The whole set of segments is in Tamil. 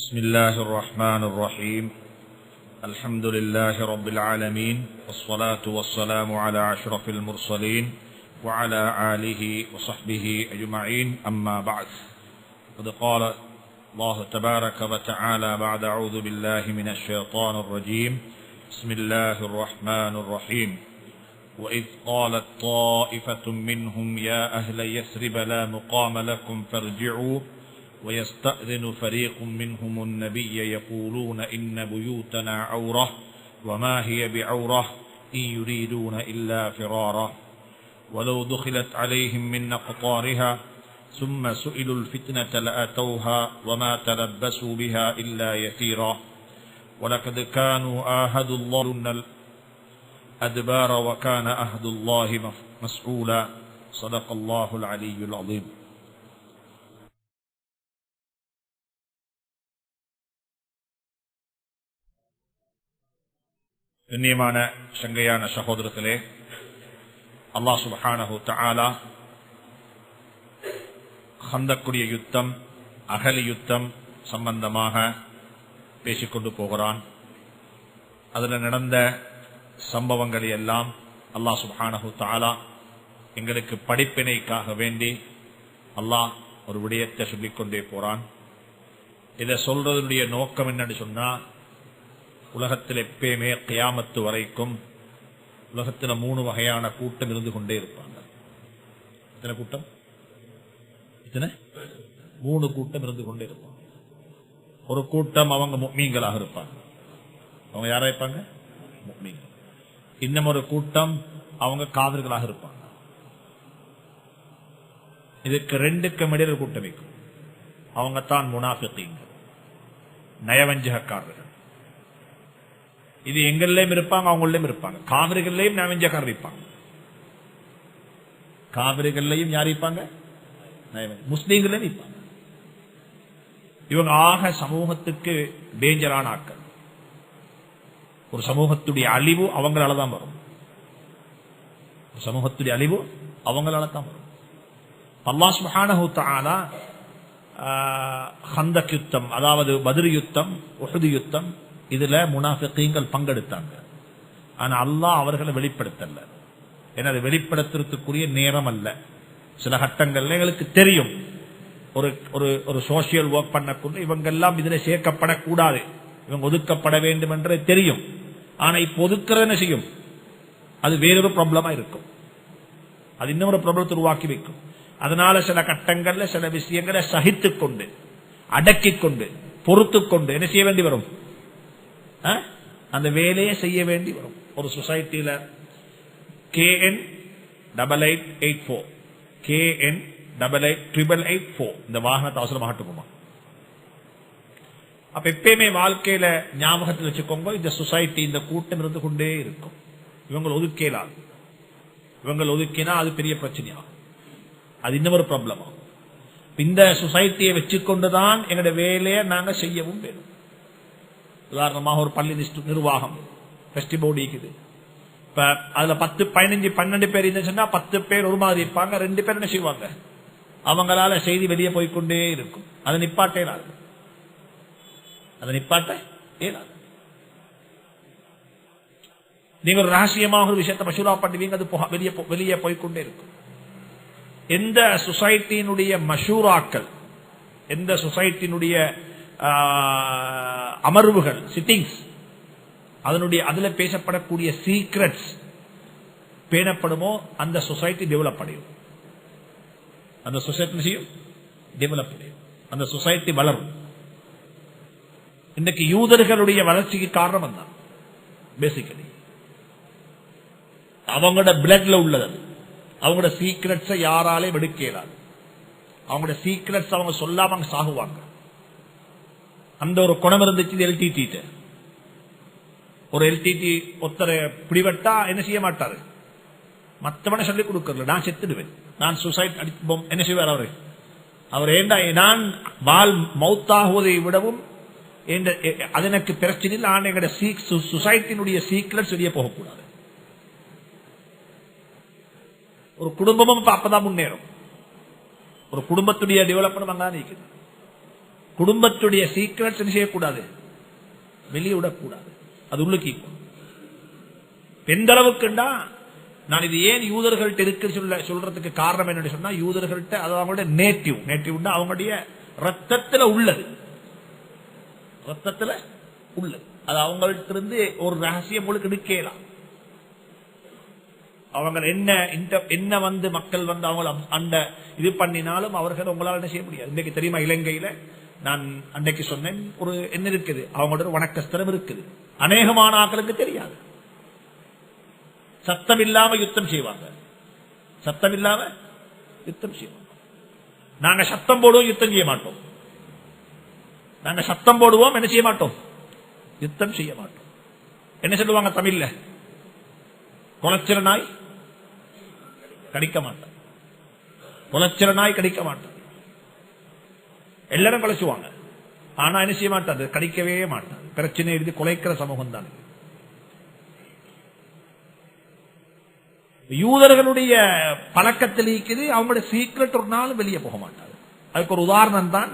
بسم الله الرحمن الرحيم. الحمد لله رب العالمين، والصلاة والسلام على أشرف المرسلين وعلى آله وصحبه أجمعين، أما بعد. قد قال الله تبارك وتعالى بعد أعوذ بالله من الشيطان الرجيم. بسم الله الرحمن الرحيم. وإذ قالت طائفة منهم يا أهل يثرب لا مقام لكم فارجعوا ويستأذن فريق منهم النبي يقولون إن بيوتنا عورة وما هي بعورة إن يريدون إلا فرارا ولو دخلت عليهم من أقطارها ثم سئلوا الفتنة لأتوها وما تلبسوا بها إلا يسيرا ولقد كانوا عاهدوا الله الأدبار وكان عهد الله مسؤولا. صدق الله العلي العظيم. கண்ணியமான சங்கையான சகோதரர்களே, அல்லாஹ் சுப்ஹானஹு தஆலா ஹந்தக்குடைய யுத்தம், அகலி யுத்தம் சம்பந்தமாக பேசிக்கொண்டு போகிறான். அதில் நடந்த சம்பவங்களை எல்லாம் அல்லாஹ் சுப்ஹானஹு தஆலா எங்களுக்கு படிப்பினைக்காக வேண்டி அல்லாஹ் ஒரு விடயத்தை சொல்லிக்கொண்டே போறான். இதை சொல்றதுடைய நோக்கம் என்னன்னு சொன்னா, உலகத்தில் எப்பயுமே கியாமத்து வரைக்கும் உலகத்தில் 3 வகையான கூட்டம் இருந்து கொண்டே இருப்பாங்க. எத்தனை கூட்டம்? 3 கூட்டம் இருந்து கொண்டே இருப்பாங்க. ஒரு கூட்டம் அவங்க முஃமின்களாக இருப்பாங்க. அவங்க யாரா இருப்பாங்க? முஃமின்கள். இன்னும் ஒரு கூட்டம் அவங்க காஃபிர்களாக இருப்பாங்க. இதுக்கு 2க்கும் இடையில் கூட்டம் வைக்கும். அவங்க தான் முனாஃபிகீன்கள், நயவஞ்சகக்காரர்கள். இது எங்கள்லயும் இருப்பாங்க, அவங்களையும் இருப்பாங்க. காவிரிகள்லையும் நயவஞ்சக்காரர் இருப்பாங்க. காவிரிகள்லையும் யார் இருப்பாங்க? முஸ்லீம்களையும் இருப்பாங்க. இவங்க ஆக சமூகத்துக்கு டேஞ்சரான ஆட்கள். ஒரு சமூகத்துடைய அழிவு அவங்களால தான் வரும். சமூகத்துடைய அழிவு அவங்களால தான் வரும். அல்லாஹ் சுப்ஹானஹு தஆலா ஹந்தக் யுத்தம், அதாவது பத்ர் யுத்தம், உஹுத் யுத்தம், இதுல முனாஃபிகீன்கள் பங்கெடுத்தாங்க. ஆனா அல்லாஹ் அவர்களை வெளிப்படுத்தல. ஏன்னா அது வெளிப்படுத்துறதுக்குரிய நேரம் அல்ல. சில கட்டங்கள்ல எங்களுக்கு தெரியும், ஒரு சோசியல் ஒர்க் பண்ணக்குள்ள இவங்க எல்லாம் இதுல சேர்க்கப்படக்கூடாது, இவங்க ஒதுக்கப்பட வேண்டும் என்றே தெரியும். ஆனா இப்ப ஒதுக்குறது என்ன செய்யும்? அது வேறொரு ப்ராப்ளமா இருக்கும். அது இன்னொரு ப்ராப்ளத்தை உருவாக்கி வைக்கும். அதனால சில கட்டங்கள்ல சில விஷயங்களை சகித்துக் கொண்டு, அடக்கிக் கொண்டு, பொறுத்துக் கொண்டு என்ன செய்ய வேண்டி வரும்? அந்த வேலையை செய்ய வேண்டி வரும். ஒரு சொசைட்டியில KN 8884 KN 8884 இந்த வாகனத்தை அவசரமாகட்டுமா? அப்ப எப்பயுமே வாழ்க்கையில ஞாபகத்தில் வச்சுக்கோங்க, இந்த சொசைட்டி, இந்த கூட்டம் இருந்து கொண்டே இருக்கும். இவங்களை ஒதுக்கலாம். இவங்களை ஒதுக்கினா அது பெரிய பிரச்சனையாகும். அது இன்னொரு ப்ராப்ளம் ஆகும். இந்த சொசைட்டியை வச்சுக்கொண்டுதான் எங்களுடைய வேலையை நாங்க செய்யவும் வேணும். உதாரணமாக ஒரு பள்ளி நிர்வாகம் ஃபெஸ்டி போர்டு இருக்குது. இப்ப அதுல 10, 15, 12 பேர் இருந்துச்சுன்னா 10 பேர் ஒரு மாதிரி இருப்பாங்க, 2 பேர் என்ன செய்வாங்க? அவங்களால செய்தி வெளியே போய்கொண்டே இருக்கும். அதை நிப்பாட்ட இயலாது. நீங்க ஒரு ரகசியமாக ஒரு விஷயத்தை மசூரா பண்ணுவீங்க, அது வெளியே போய்கொண்டே இருக்கும். எந்த சொசைட்டியினுடைய மஷூராக்கள், எந்த சொசைட்டியினுடைய அமர்வுகள், சிட்டிங்ஸ், அதுல பேசப்படக்கூடிய சீக்ரெட்ஸ் பேணப்படுமோ அந்த சொசைட்டி டெவலப் அடையும். அந்த சொசைட்டி டெவலப் அடையும். அந்த சொசைட்டி வளரும். இன்னைக்கு யூதர்களுடைய வளர்ச்சிக்கு காரணம் தான் பேசிக்கலி அவங்களோட பிளட்ல உள்ளது. அவங்களோட சீக்ரெட்ஸை யாராலையும் எடுக்க இயலாது. அவங்களோட சீக்ரெட்ஸ் அவங்க சொல்லாம அவங்க சாகுவாங்க. அந்த ஒரு குணம் இருந்துச்சு. LTT ஒரு LTT ஒருத்தரை பிடிவட்டா என்ன செய்ய மாட்டாரு, மற்றவனை சொல்லிக் கொடுக்கல, நான் செத்துடுவேன், நான் சூசைட் அடிப்போம். என்ன செய்வார் அவரு? அவர் ஏண்டா நான் வால் மௌத்தாகுவதை விடவும் அது எனக்கு பிரச்சனை இல்லை. நான் எங்க சொசைட்டினுடைய சீக்ரெட்ஸ் வெளியே போகக்கூடாது. ஒரு குடும்பமும் அப்பதான் முன்னேறும். ஒரு குடும்பத்துடைய டெவலப்மெண்ட் அங்கதான் இருக்குது. குடும்பத்துடைய சீக்கிரட்ஸ் என்ன செய்யக்கூடாது, வெளியே விடக்கூடாது, அது உள்ளுக்கு எந்த அளவுக்குண்டா, நான் இது ஏன் யூதர்கள்ட்ட இருக்கு சொல்றதுக்கு காரணம் என்னன்னு சொன்னா, யூதர்கள்ட்ட அது அவங்களுடைய நேட்டிவ்னா அவங்களுடைய ரத்தத்துல உள்ளது, ரத்தத்துல உள்ளது. அது அவங்கள்ட்ட இருந்து ஒரு ரகசியம் உங்களுக்கு எடுக்கலாம். அவங்க என்ன வந்து மக்கள் வந்து அவங்க அந்த இது பண்ணினாலும் அவர்கள் உங்களால் என்ன செய்ய முடியாது. இன்னைக்கு தெரியுமா, இலங்கையில நான் அன்னைக்கு சொன்னேன், ஒரு என்ன இருக்குது, அவங்களோட ஒரு வணக்கஸ்தலம் இருக்குது, அநேகமான ஆக்களுக்கு தெரியாது. சத்தம் இல்லாம யுத்தம் செய்வாங்க, சத்தம் இல்லாம யுத்தம் செய்வாங்க. நாங்க சத்தம் போடுவோம், யுத்தம் செய்ய மாட்டோம். நாங்க சத்தம் போடுவோம், என்ன செய்ய மாட்டோம், யுத்தம் செய்ய மாட்டோம். என்ன சொல்லுவாங்க தமிழ்ல, குலச்சிற நாய் கடிக்க மாட்டான், குலச்சிற நாய் கடிக்க மாட்டான். எல்லாரும் குலைச்சுவாங்க, ஆனா என்ன செய்ய மாட்டாது, கடிக்கவே மாட்டான். பிரச்சனை எழுதி குலைக்கிற சமூகம் தான். யூதர்களுடைய பழக்கத்தில் இருக்குது, அவங்களுடைய சீக்கிரட் ஒரு நாள் வெளியே போக மாட்டாது. அதுக்கு ஒரு உதாரணம் தான்,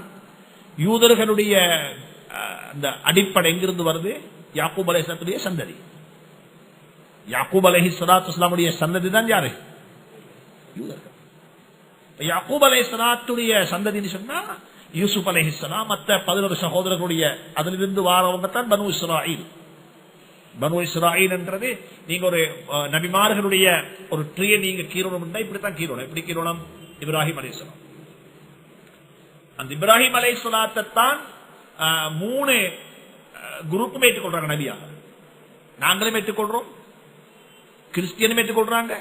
யூதர்களுடைய அந்த அடிப்படை எங்கிருந்து வருது, யாக்கூப் அலைஹிஸ்ஸலாத்துடைய சந்ததி. யாக்கூப் அலைஹிஸ்ஸலாத்து வஸ்ஸலாமுடைய சந்ததி தான் யாரு, யூதர்கள். யாக்கூப் அலைஹிஸ்ஸலாத்துடைய சந்ததின்னு சொன்னா யூசுப் அலைஹிஸ்ஸலாம் மற்ற 11 சகோதரர்களுடைய அதிலிருந்து வாரவங்க தான் பனு இஸ்ராயீல். பனு இஸ்ராயீல் என்றது, நீங்க ஒரு நபிமார்களுடைய ஒரு ட்ரீயை நீங்க கீரோணம், இப்படித்தான் கீரோணம். எப்படி கீரோணம், இப்ராஹிம் அலைஹிஸ்ஸலாம். அந்த இப்ராஹிம் அலைஹிஸ்ஸலாத்தை தான் 3 குரூப்பும் ஏற்றுக்கொள்றாங்க நபியாக. நாங்களும் ஏற்றுக்கொள்றோம், கிறிஸ்டியனும் ஏற்றுக்கொள்றாங்க,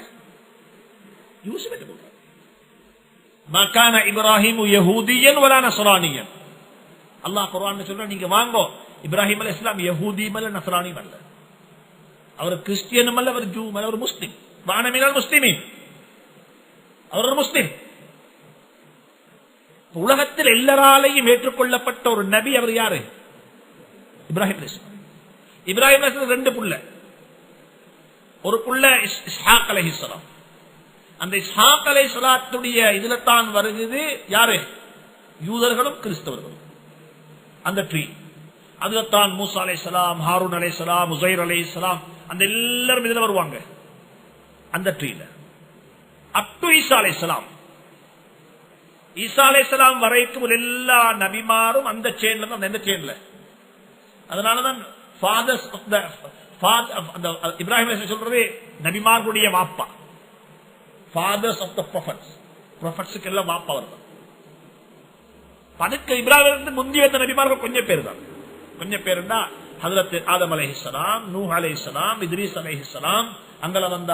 யூசுப் ஏற்றுக்கொள்றாங்க. மகான இப்ராஹிம் யஹூதியன் வலா நஸ்ரானியன். அல்லாஹ் குர்ஆன்ல சொல்ற, நீங்க வாங்கோ, இப்ராஹிம் அலைஹிஸ்ஸலாம் யஹூதியும் அல்ல நஸ்ரானியும் அல்ல, அவர் கிறிஸ்டியனும் அல்ல, அவர் ஜூ அல்ல, அவர் முஸ்லிம். வானமினால் முஸ்லிமீன், அவர் ஒரு முஸ்லிம். உலகத்தில் எல்லாராலையும் ஏற்றுக்கொள்ளப்பட்ட ஒரு நபி அவர் யாரு, இப்ராஹிம் அலைஹிஸ்ஸலாம். இப்ராஹிம் அலைஹிஸ்ஸலாம் 2 புள்ள, ஒரு புள்ள இஸ்ஹாக் அலைஹிஸ்ஸலாம். அந்த இஸ்ஹாக் அலைஹிஸ்ஸலாத்துடைய இதுல தான் வருகிறது யாரு, யூதர்களும் கிறிஸ்தவர்களும். அந்த ட்ரீ அதுல தான் மூசா அலைஹிஸ்ஸலாம், ஹாரூன் அலைஹிஸ்ஸலாம், உஸைர் அலைஹிஸ்ஸலாம், அந்த எல்லாரும் இதுல வருவாங்க, அந்த ட்ரீல. அப் டு ஈசா அலைஹிஸ்ஸலாம். ஈசா அலைஹிஸ்ஸலாம் வரைக்கும் எல்லா நபிமாரும் அந்த செயின்ல தான், அந்த செயின்ல. அதனாலதான் ஃபாதர்ஸ் ஆஃப் த இப்ராஹிம் அலைஹிஸ்ஸலாம் சொல்றது நபிமார்களுடைய வாப்பா, ஃபாதர்ஸ் ஆஃப் த ப்ராஃபட்ஸ். ப்ராஃபட்ஸ்க்கு எல்லாம் வாப்பா வருதான். அதுக்கு இப்ராஹிம் முந்தி வந்த நபிமார்கள் கொஞ்சம் பேர் தான். கொஞ்சம் பேருன்னா ஹஜ்ரத் ஆதம் அலைஹிஸ்ஸலாம், நூஹ் அலைஹிஸ்ஸலாம், இத்ரீஸ் அலைஹிஸ்ஸலாம், அங்கல வந்த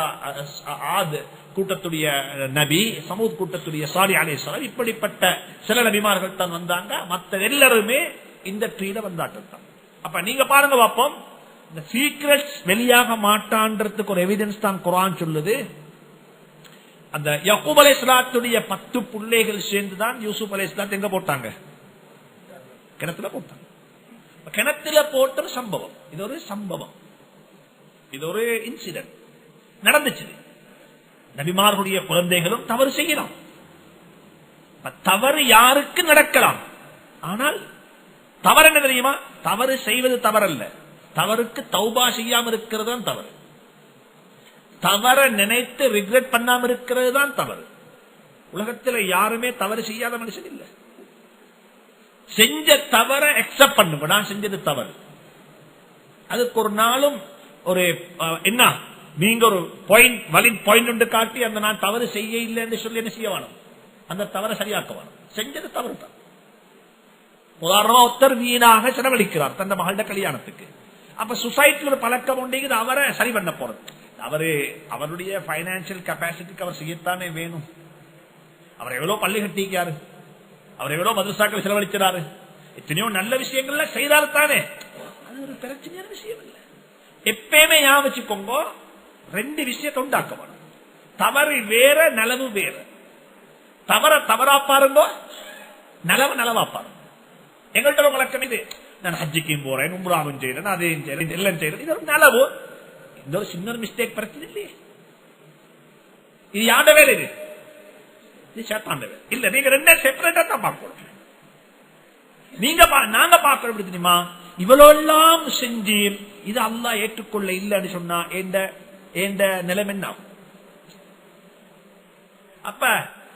ஆத் கூட்டத்துடைய நபி, சமூத் கூட்டத்துடைய சாலிஹ் அலைஹிஸ்ஸலாம், இப்படிப்பட்ட சில நபிமார்கள் தான் வந்தாங்க. மற்ற எல்லாருமே இந்த ட்ரீல வந்தாட்டம் தான். அப்ப நீங்க பாருங்க பாப்போம், இந்த சீக்ரெட்ஸ் வெளியாக மாட்டான்றதுக்கு ஒரு எவிடன்ஸ் தான் குர்ஆன் சொல்லுது. அந்த யாக்கூப் அலைஹிஸ்ஸலாத்துடைய 10 பிள்ளைகள் சேர்ந்துதான் யூசுப் அலைஹிஸ்ஸலாத் எங்க போட்டாங்க, கிணத்துல போட்டாங்க. கிணத்துல போட்ட சம்பவம், இது ஒரு சம்பவம், இது ஒரு இன்சிடென்ட் நடந்துச்சு. நபிமார்களுடைய குழந்தைகளும் தவறு செய்யலாம், தவறு யாருக்கு நடக்கலாம். ஆனால் தவறு என்ன தெரியுமா, தவறு செய்வது தவறல்ல, தவறுக்கு தௌபா செய்யாம இருக்கிறது தான் தவறு. தவற நினைத்து ரிக்ரெட் பண்ணாம இருக்கிறது தான் தவறு. உலகத்தில் யாருமே தவறு செய்யாத மனுஷன் இல்லை. செஞ்ச தவற அக்செப்ட் பண்ணுங்க, நான் செஞ்சது தவறு. அதுக்கு ஒரு நாளும் ஒரு என்ன, நீங்க ஒரு பாயிண்ட் வலின் பாயிண்ட் ஒன்று காட்டி அந்த நான் தவறு செய்ய இல்லை என்று சொல்லி என்ன செய்ய வேணும், அந்த தவறை சரியாக்க வேணும். செஞ்சது தவறு தான். உதாரணமா ஒருத்தர் வீணாக செலவழிக்கிறார் தந்த மகள கல்யாணத்துக்கு. அப்ப சொசைட்டில ஒரு பழக்கம் உண்டு, அவரை சரி பண்ண போறது. அவரு அவருடைய பைனான்சியல் கெப்பாசிட்டிக்கு அவர் செய்யத்தானே வேணும். அவர் எவ்வளவு பள்ளி கட்டிக்காரு, அவர் எவ்வளவு மதரசாக்கள் செலவழிக்கிறாரு, எத்தனையோ நல்ல விஷயங்கள்ல செய்தாரு தானே. அது ஒரு பிரச்சனையான விஷயம் இல்லை. எப்பயுமே ஞாபகம் வச்சுக்கோங்க, 2 விஷயத்தை உண்டாக்க வேணும். தவறு வேற, நலவு வேற. தவற தவறா பாருங்க, நலவு நலவா பாருங்க. எங்கள்கிட்ட வழக்கம் இது, நான் ஹஜ்ஜிக்கும் போறேன், உம்ராவும் செய்யறேன், அதையும் செய்யறேன், எல்லாம் செய்யறேன், இது ஒரு நலவு. இந்த ஒரு சின்ன மிஸ்டேக் பிரச்சனை இல்லையே. இது யாண்ட வேலை, இது சேத்தாண்ட வேலை இல்ல. நீங்க 2 செப்பரேட்டா தான் பார்க்கணும். நாங்க பார்க்கறது தெரியுமா, இவ்வளோலாம் செஞ்சு இது அல்லாஹ் ஏற்றுக்கொள்ள இல்லைன்னு சொன்னா எந்த நிலைமை என்ன? அப்ப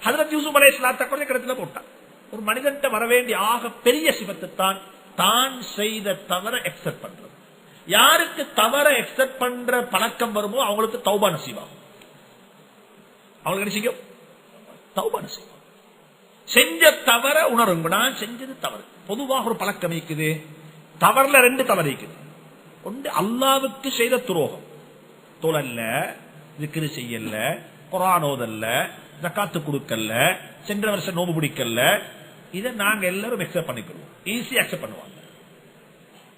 ஹஜ்ரத் யூசுப் அலைஹிஸ்ஸலாத்தை கொஞ்ச கிடத்துல போட்டான். ஒரு மனிதன்ட்ட வர வேண்டிய ஆக பெரிய சிபத்தை தான் செய்த தவற எக்ஸெப்ட் பண்றது. யாருக்கு தவற எக்ஸெப்ட் பண்ற பழக்கம் வருமோ அவங்களுக்கு தௌபா நசீபாகும். அவங்களுக்கு என்ன செய்யும்? தௌபா நசீபாகும். செஞ்ச தவற உணருங்க, நான் செஞ்சது தவறு. பொதுவாக ஒரு பழக்கம் இருக்குது, தவறுல 2 தவறு இருக்குது. ஒன்று அல்லாவுக்கு செய்த துரோகம், தொழல்ல, திக்ரு செய்யல, குர்ஆன் ஓதல்ல, ஜகாத்து கொடுக்கல, சென்ற வருஷம் நோம்பு பிடிக்கல. இதை நாங்க எல்லாரும் அக்செப்ட் பண்ணிக்கிறோம், ஈஸி அக்செப்ட் பண்ணுவாங்க.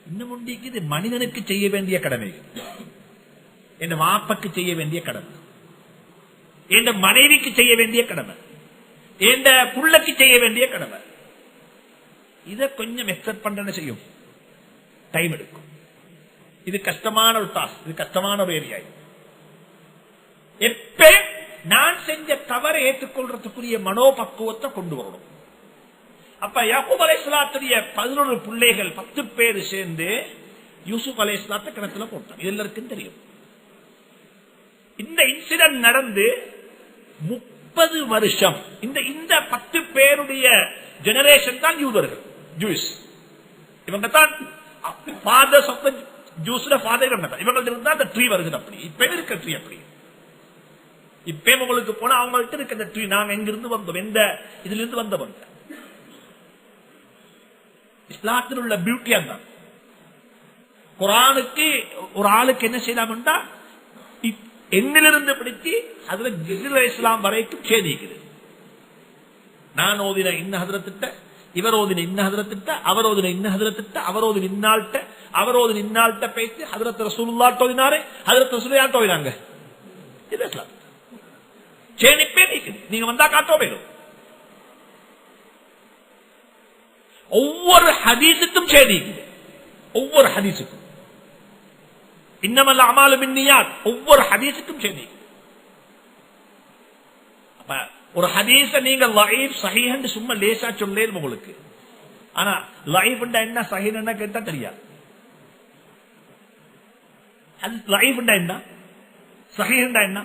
இன்னும் ஒன்றிக்கு இது மனிதனுக்கு செய்ய வேண்டிய கடமை, என் வாப்பக்கு செய்ய வேண்டிய கடமை, என் மனைவிக்கு செய்ய வேண்டிய கடமை, என் புள்ளக்கு செய்ய வேண்டிய கடமை. இதை கொஞ்சம் அக்செப்ட் பண்றேன்னு செய்யும், டைம் எடுக்கும். இது கஷ்டமான ஒரு டாஸ்க், இது கஷ்டமான ஒரு ஏரியா. எப்ப நான் செஞ்ச தவறை ஏற்றுக்கொள்றதுக்குரிய மனோபக்குவத்தை கொண்டு வரணும். அப்ப யாக்கூப் அலைஹிஸ்ஸலாத்துடைய 11 பிள்ளைகள் 10 பேர் சேர்ந்து யூசுப் அலைஹிஸ்ஸலாத்தை கிணத்துல போட்டாங்க. இது எல்லாருக்கும் தெரியும். இந்த இன்சிடென்ட் நடந்து 30 வருஷம் இந்த 10 பேருடைய ஜெனரேஷன் தான் யூதர்கள், ஜூஸ். இவங்க தான் ஃபாதர்ஸ் ஆஃப் தி ஜூஸ்ல ஃபாதர். இவங்க இருந்தா அந்த ட்ரீ வருது. அப்படி இப்ப இருக்க ட்ரீ அப்படி இப்ப உங்களுக்கு போனா அவங்கள்ட்ட இருக்க அந்த ட்ரீ. நாங்க எங்கிருந்து வந்தோம், எந்த இதுல இருந்து வந்தவங்க. இஸ்லாத்தில் உள்ள பியூட்டியா தான். குர்ஆனுக்கு ஒரு ஆளுக்கு என்ன செய்யலாம்டா, எண்ணிலிருந்து பிடித்து அதுல ஜிப்ரீல் அலைஹிஸ்ஸலாம் வரைக்கும் சேதிக்குது. நான் ஓதின இன்ன ஹதரத்திட்ட, இவர் ஓதின இன்ன ஹதரத்திட்ட, அவர் ஓதின இன்ன ஹதரத்திட்ட, அவர் ஓதின இன்னால்ட்ட, அவர் ஓதின இன்னால்ட்ட பேசி ஹதரத் ரசூலுல்லாஹ் ஓதினாரு, ஹதரத் ரசூலுல்லாஹ் ஓதினாங்க. இது இஸ்லாம் சேனிப்பே நீக்குது. நீங்க வந்தா காட்டோ போயிடும். ஒவ்வொரு ஹதீஸுக்கும் சேதிக்குது, ஒவ்வொரு ஹதீஸுக்கும். இன்னமல் அமாலு பின்னியாத், ஒவ்வொரு ஹதீஸுக்கும் சேதிக்குது. அப்ப ஒரு ஹதீஸ நீங்க லைஃப் சஹீஹ்னு சும்மா லேசா சொல்லேன் உங்களுக்கு. ஆனா லைஃப் என்ன சஹீஹ் என்ன கேட்டா தெரியாது. லைஃப் என்ன, சஹீஹ் என்ன?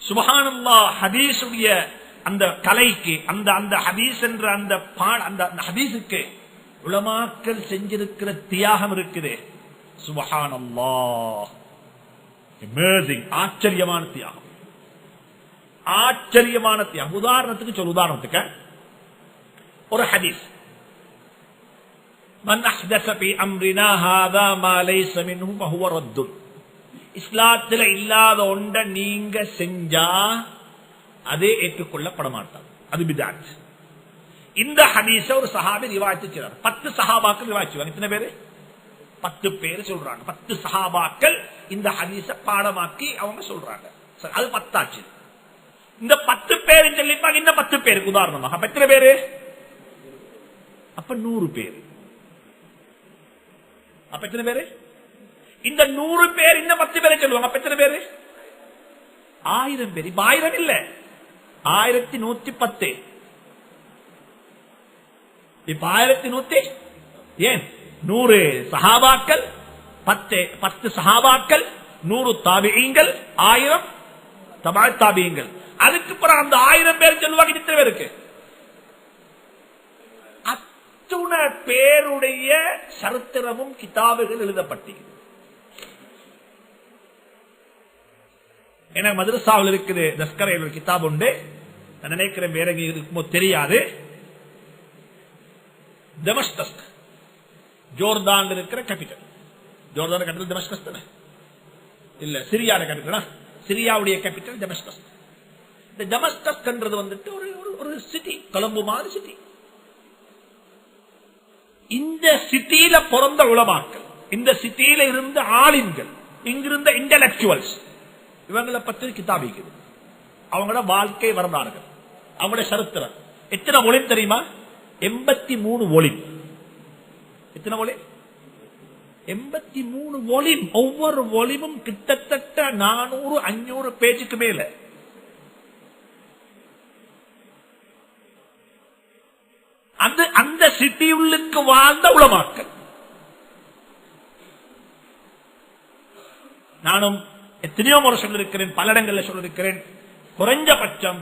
சுப்ஹானல்லாஹ். ஹதீஸுடைய அந்த கலைக்கு, அந்த ஹதீஸ் என்ற அந்த ஹதீஸுக்கு உலமாக்கள் செஞ்சிருக்கிற தியாகம் இருக்குது. சுப்ஹானல்லாஹ், அமேசிங், ஆச்சரியமான தியாகம், ஆச்சரியமான தியாகம். உதாரணத்துக்கு ஒரு ஹதீஸ், மன் அஹ்தஸ ஃபீ அம்ரினா ஹாதா மா லைஸ மின்ஹு ஃபஹுவ ரத்துன். இஸ்லாத்தில் இல்லாத ஒன்றை நீங்க செஞ்சா அதே ஏற்றுக்கொள்ளப்பட மாட்டார், அது பித்அத். இந்த ஹதீஸ ஒரு சஹாபி ரிவாயத் செய்றார். 10 சஹாபாக்கள் ரிவாயத் செய்வாங்க. எத்தனை பேரு? 10 பேர் சொல்றாங்க. 10 சஹாபாக்கள் இந்த ஹதீஸ பாடமாக்கி அவங்க சொல்றாங்க. அது 10 ஆச்சு. இந்த 10 பேர் சொல்லிப்பாங்க. இந்த 10 பேருக்கு உதாரணமாக அப்ப எத்தனை பேரு? அப்ப 100 பேர். அப்ப எத்தனை பேரு? இந்த 100 பேர் இந்த 10 பேரை சொல்லுவாங்க. அப்ப எத்தனை பேரு? 1000 பேர். இப்ப 1000 இல்ல, 1110. இப்ப 1100 ஏன்? 100 சஹாபாக்கள், 10 சஹாபாக்கள், 100 தாபிஈங்கள், 1000 தபா தாபிஈங்கள். அதுக்கு பிறகு அந்த 1000 பேர் சொல்லுவாங்க. இத்தனை பேருக்கு அத்துணை பேருடைய சரித்திரமும் கிதாபுகள் எழுதப்பட்டது. எனக்கு மதரசாவில் இருக்குது தஸ்கரையில் ஒரு கிதாப் உண்டு. நான் நினைக்கிறேன் வேற இருக்குமோ தெரியாது. டெமஸ்கஸ், ஜோர்தான் இருக்கிற கேபிட்டல். ஜோர்தான் கேபிட்டல் டெமஸ்கஸ் தானே? இல்ல, சிரியாவோட கேபிட்டல். சிரியாவுடைய கேபிட்டல் டெமஸ்கஸ். இந்த டெமஸ்கஸ் என்றது வந்துட்டு ஒரு சிட்டி, கொலம்பு மாதிரி சிட்டி. இந்த சிட்டியில பிறந்த உலமாக்கள், இந்த சிட்டியில இருந்த ஆலிம்கள், இங்கிருந்த இன்டலெக்சுவல்ஸ், இவங்களை பற்றி கிதாபிக்குது. அவங்களோட வாழ்க்கை வரலாறுகள், அவங்களோட சரித்திரம். எத்தனை ஒளிம் தெரியுமா? 83 ஒளிம். எத்தனை ஒளிம்? 83 ஒளிம். ஒவ்வொரு ஒளிமும் கிட்டத்தட்ட 400-500 பேஜுக்கு மேல. அது அந்த சிட்டியுள்ளுக்கு வாழ்ந்த உலமாக்கள். நானும் எத்தனையோ முறை சொல்லிருக்கிறேன், பல இடங்களில் சொல்லிருக்கிறேன், குறைஞ்சபட்சம்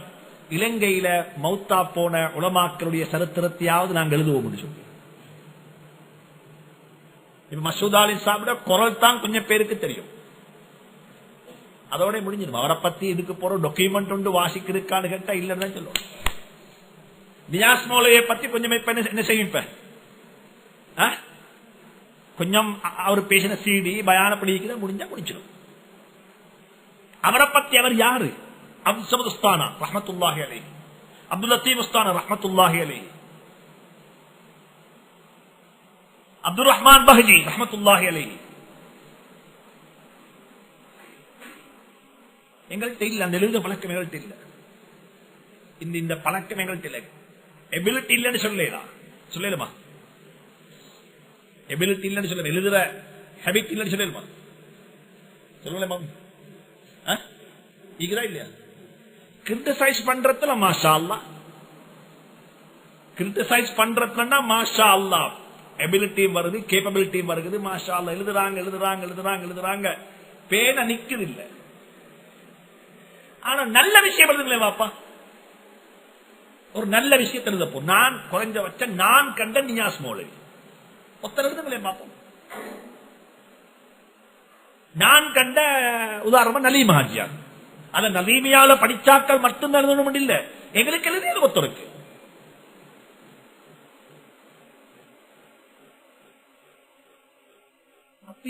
இலங்கையில மௌத்தா போன உலமாக்களுடைய சரித்திரத்தையாவது நாங்கள் எழுதுவோம் சொல்லி. இப்ப மசூத் அலி சாப்பிட குரல் தான் கொஞ்சம் பேருக்கு தெரியும், அதோட முடிஞ்சிடும். அவரை பத்தி இதுக்கு போற டாக்குமெண்ட் ஒன்று வாசிக்கிறதுக்கான கேட்டா இல்லைன்னு தான் சொல்லுவோம். நியாஸ் மௌலவியை பத்தி கொஞ்சம் என்ன செய்யும், இப்ப கொஞ்சம் அவர் பேசின சிடி பயான படிக்கிற முடிஞ்சா முடிச்சிடும். அவரை பத்தி அவர் யாரு? அப்துல் சமத் உஸ்தானா ரஹ்மத்துல்லாஹி அலைஹி, அப்துல் லத்தீப் உஸ்தானா ரஹ்மத்துல்லாஹி அலைஹி, அப்துல் ரஹ்மான் பஹ்ஜி ரஹ்மத்துல்லாஹி அலைஹி. எங்கள்கிட்ட இல்ல அந்த எழுத பழக்கம், எங்கள்கிட்ட இல்ல இந்த பழக்கம், எங்கள்கிட்ட இல்ல. எபிலிட்டி இல்லன்னு சொல்லலாமா? எபிலிட்டி இல்லன்னு சொல்ல, எழுதுற ஹேபிட் இல்லன்னு சொல்லலாமா? சொல்லலாமா? இல்லையா? கிரிட்டிசைஸ் பண்றதுல மாஷா அல்லாஹ், கிரிட்டிசைஸ் பண்றதுன்னா மாஷா அல்லாஹ் எபிலிட்டியும் வருது, கேப்பபிலிட்டியும் வருது. மாஷா அல்லாஹ் எழுதுறாங்க, பேன நிக்குது இல்ல. ஆனா நல்ல விஷயம் எழுதுங்களே வாப்பா, ஒரு நல்ல விஷயத்தை எழுதப்போ நான் குறைஞ்ச வச்ச நான் கண்ட நியாஸ் மௌலவி ஒத்தர் எழுதுங்களே பாப்போம். நான் கண்ட உதாரணமா நலீம் ஹாஜியார், அந்த நலீமியால படிச்சாக்கள் மட்டும்தான் எழுதணும் இல்ல, எங்களுக்கு எழுதியது ஒருத்தருக்கு.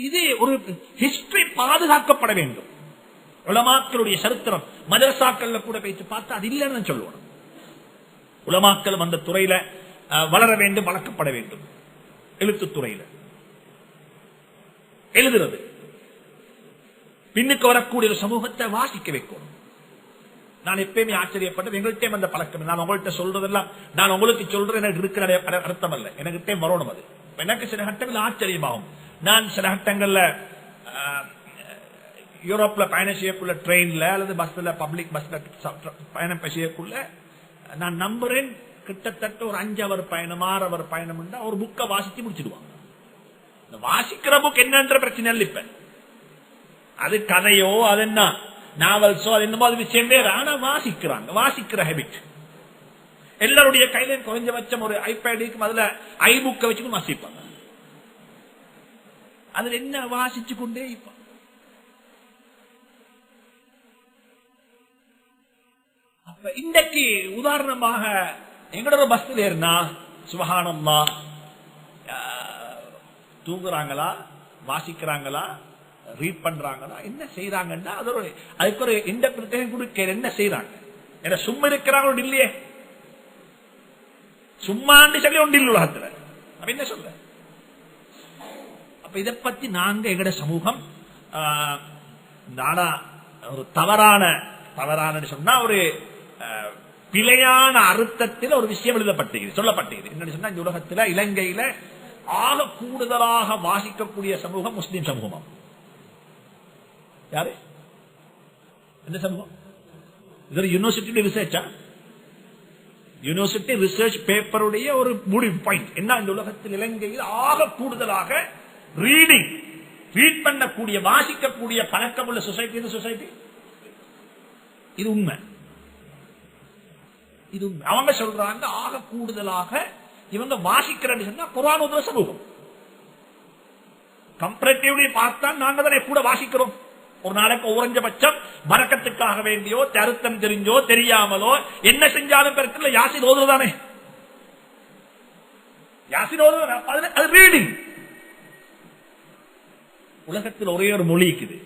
இது ஒரு ஹிஸ்டரி பாதுகாக்கப்பட வேண்டும். உலமாக்களுடைய சரித்திரம் மதரசாக்கள்ல கூட பேச்சு பார்த்தா அது இல்லைன்னு சொல்லுவோம். உலமாக்களும் அந்த துறையில வளர வேண்டும், வளர்க்கப்பட வேண்டும். எழுத்துத்துறையில எழுதுறது பின்னுக்கு வரக்கூடிய ஒரு சமூகத்தை வாசிக்க வைக்கணும். நான் எப்பயுமே ஆச்சரியப்பட்டது, எங்கள்கிட்ட அந்த பழக்கம். நான் உங்கள்கிட்ட சொல்றதெல்லாம் நான் உங்களுக்கு சொல்றேன் எனக்கு இருக்கிற அர்த்தம் அல்ல, எனக்கு வரணும். அது எனக்கு சில கட்டங்கள் ஆச்சரியமாகும். நான் சில கட்டங்கள்ல யூரோப்ல பயணம் செய்யக்குள்ள, ட்ரெயின்ல அல்லது பஸ்ல, பப்ளிக் பஸ்ல பயணம் செய்யக்குள்ள நான் நம்புறேன் கிட்டத்தட்ட ஒரு 5 அவர் பயணம் 6 அவர் பயணம் ஒரு புக்கை வாசிச்சு முடிச்சிடுவாங்க. வாசிக்கிற புக் என்னன்ற பிரச்சனை இல்லை. இப்ப அது கதையோ, அது என்ன நாவல்ஸோ, அது என்னமோ அது விஷயம் வேற. ஆனா வாசிக்கிறாங்க, வாசிக்கிற ஹேபிட் எல்லாருடைய கையில குறைஞ்சபட்சம் ஒரு ஐபேடுக்கு அதுல ஐ புக்கை வச்சுட்டு வாசிப்பாங்க. அதுல என்ன வாசிச்சு கொண்டே இப்ப இன்றைக்கு உதாரணமாக எங்களோட பஸ்ல ஏறினா சுபஹானல்லாஹ், தூங்குறாங்களா, வாசிக்கிறாங்களா, ரீட் பண்றாங்களா, என்ன செய்யறாங்கன்னா அதுக்கு ஒரு இன்டர்பிரேஷன் கொடுக்க என்ன செய்யறாங்க. ஏன்னா சும்மா இருக்கிறாங்க இல்லையே, சும்மாண்டு சொல்லி ஒன்று இல்லை உலகத்துல. அப்ப என்ன சொல்ல, அப்ப இதை பத்தி நாங்க எங்கட சமூகம் நாடா ஒரு தவறான சொன்னா ஒரு பிழையான அர்த்தத்தில் ஒரு விஷயம் எழுதப்பட்டிருக்கிறது, சொல்லப்பட்டிருக்கிறது. என்னன்னு சொன்னா இந்த உலகத்துல இலங்கையில ஆக கூடுதலாக வாசிக்கக்கூடிய சமூகம் முஸ்லிம் சமூகம். யாரு எந்த சமூகம்? இது யூனிவர்சிட்டி ரிசர்ச்சா? யூனிவர்சிட்டி ரிசர்ச் பேப்பருடைய ஒரு முடிவு பாயிண்ட் என்ன, இந்த உலகத்தில் இலங்கையில் ஆக கூடுதலாக ரீட் பண்ணக்கூடிய வாசிக்கக்கூடிய பழக்கம் உள்ள சொசைட்டி. இது உண்மை. அவங்க சொல்றாங்க ஆக கூடுதலாக இவங்க வாசிக்கிறேன்னு சொன்னா குர்ஆன் ஓதுற சமூகம். கம்பேரிட்டிவ்லி பார்த்தா நாங்க தானே கூட வாசிக்கிறோம். ஒரு நாளைக்கு குறைஞ்சபட்சம் பரக்கத்துக்காக வேண்டியோ, அர்த்தம் தெரிஞ்சோ தெரியாமலோ என்ன செஞ்சாலும் பெருக்கல யாசின் ஓதுறதானே. யாசின் ஓதுறது அது ரீடிங். உலகத்தில் ஒரே ஒரு மொழி இருக்குது,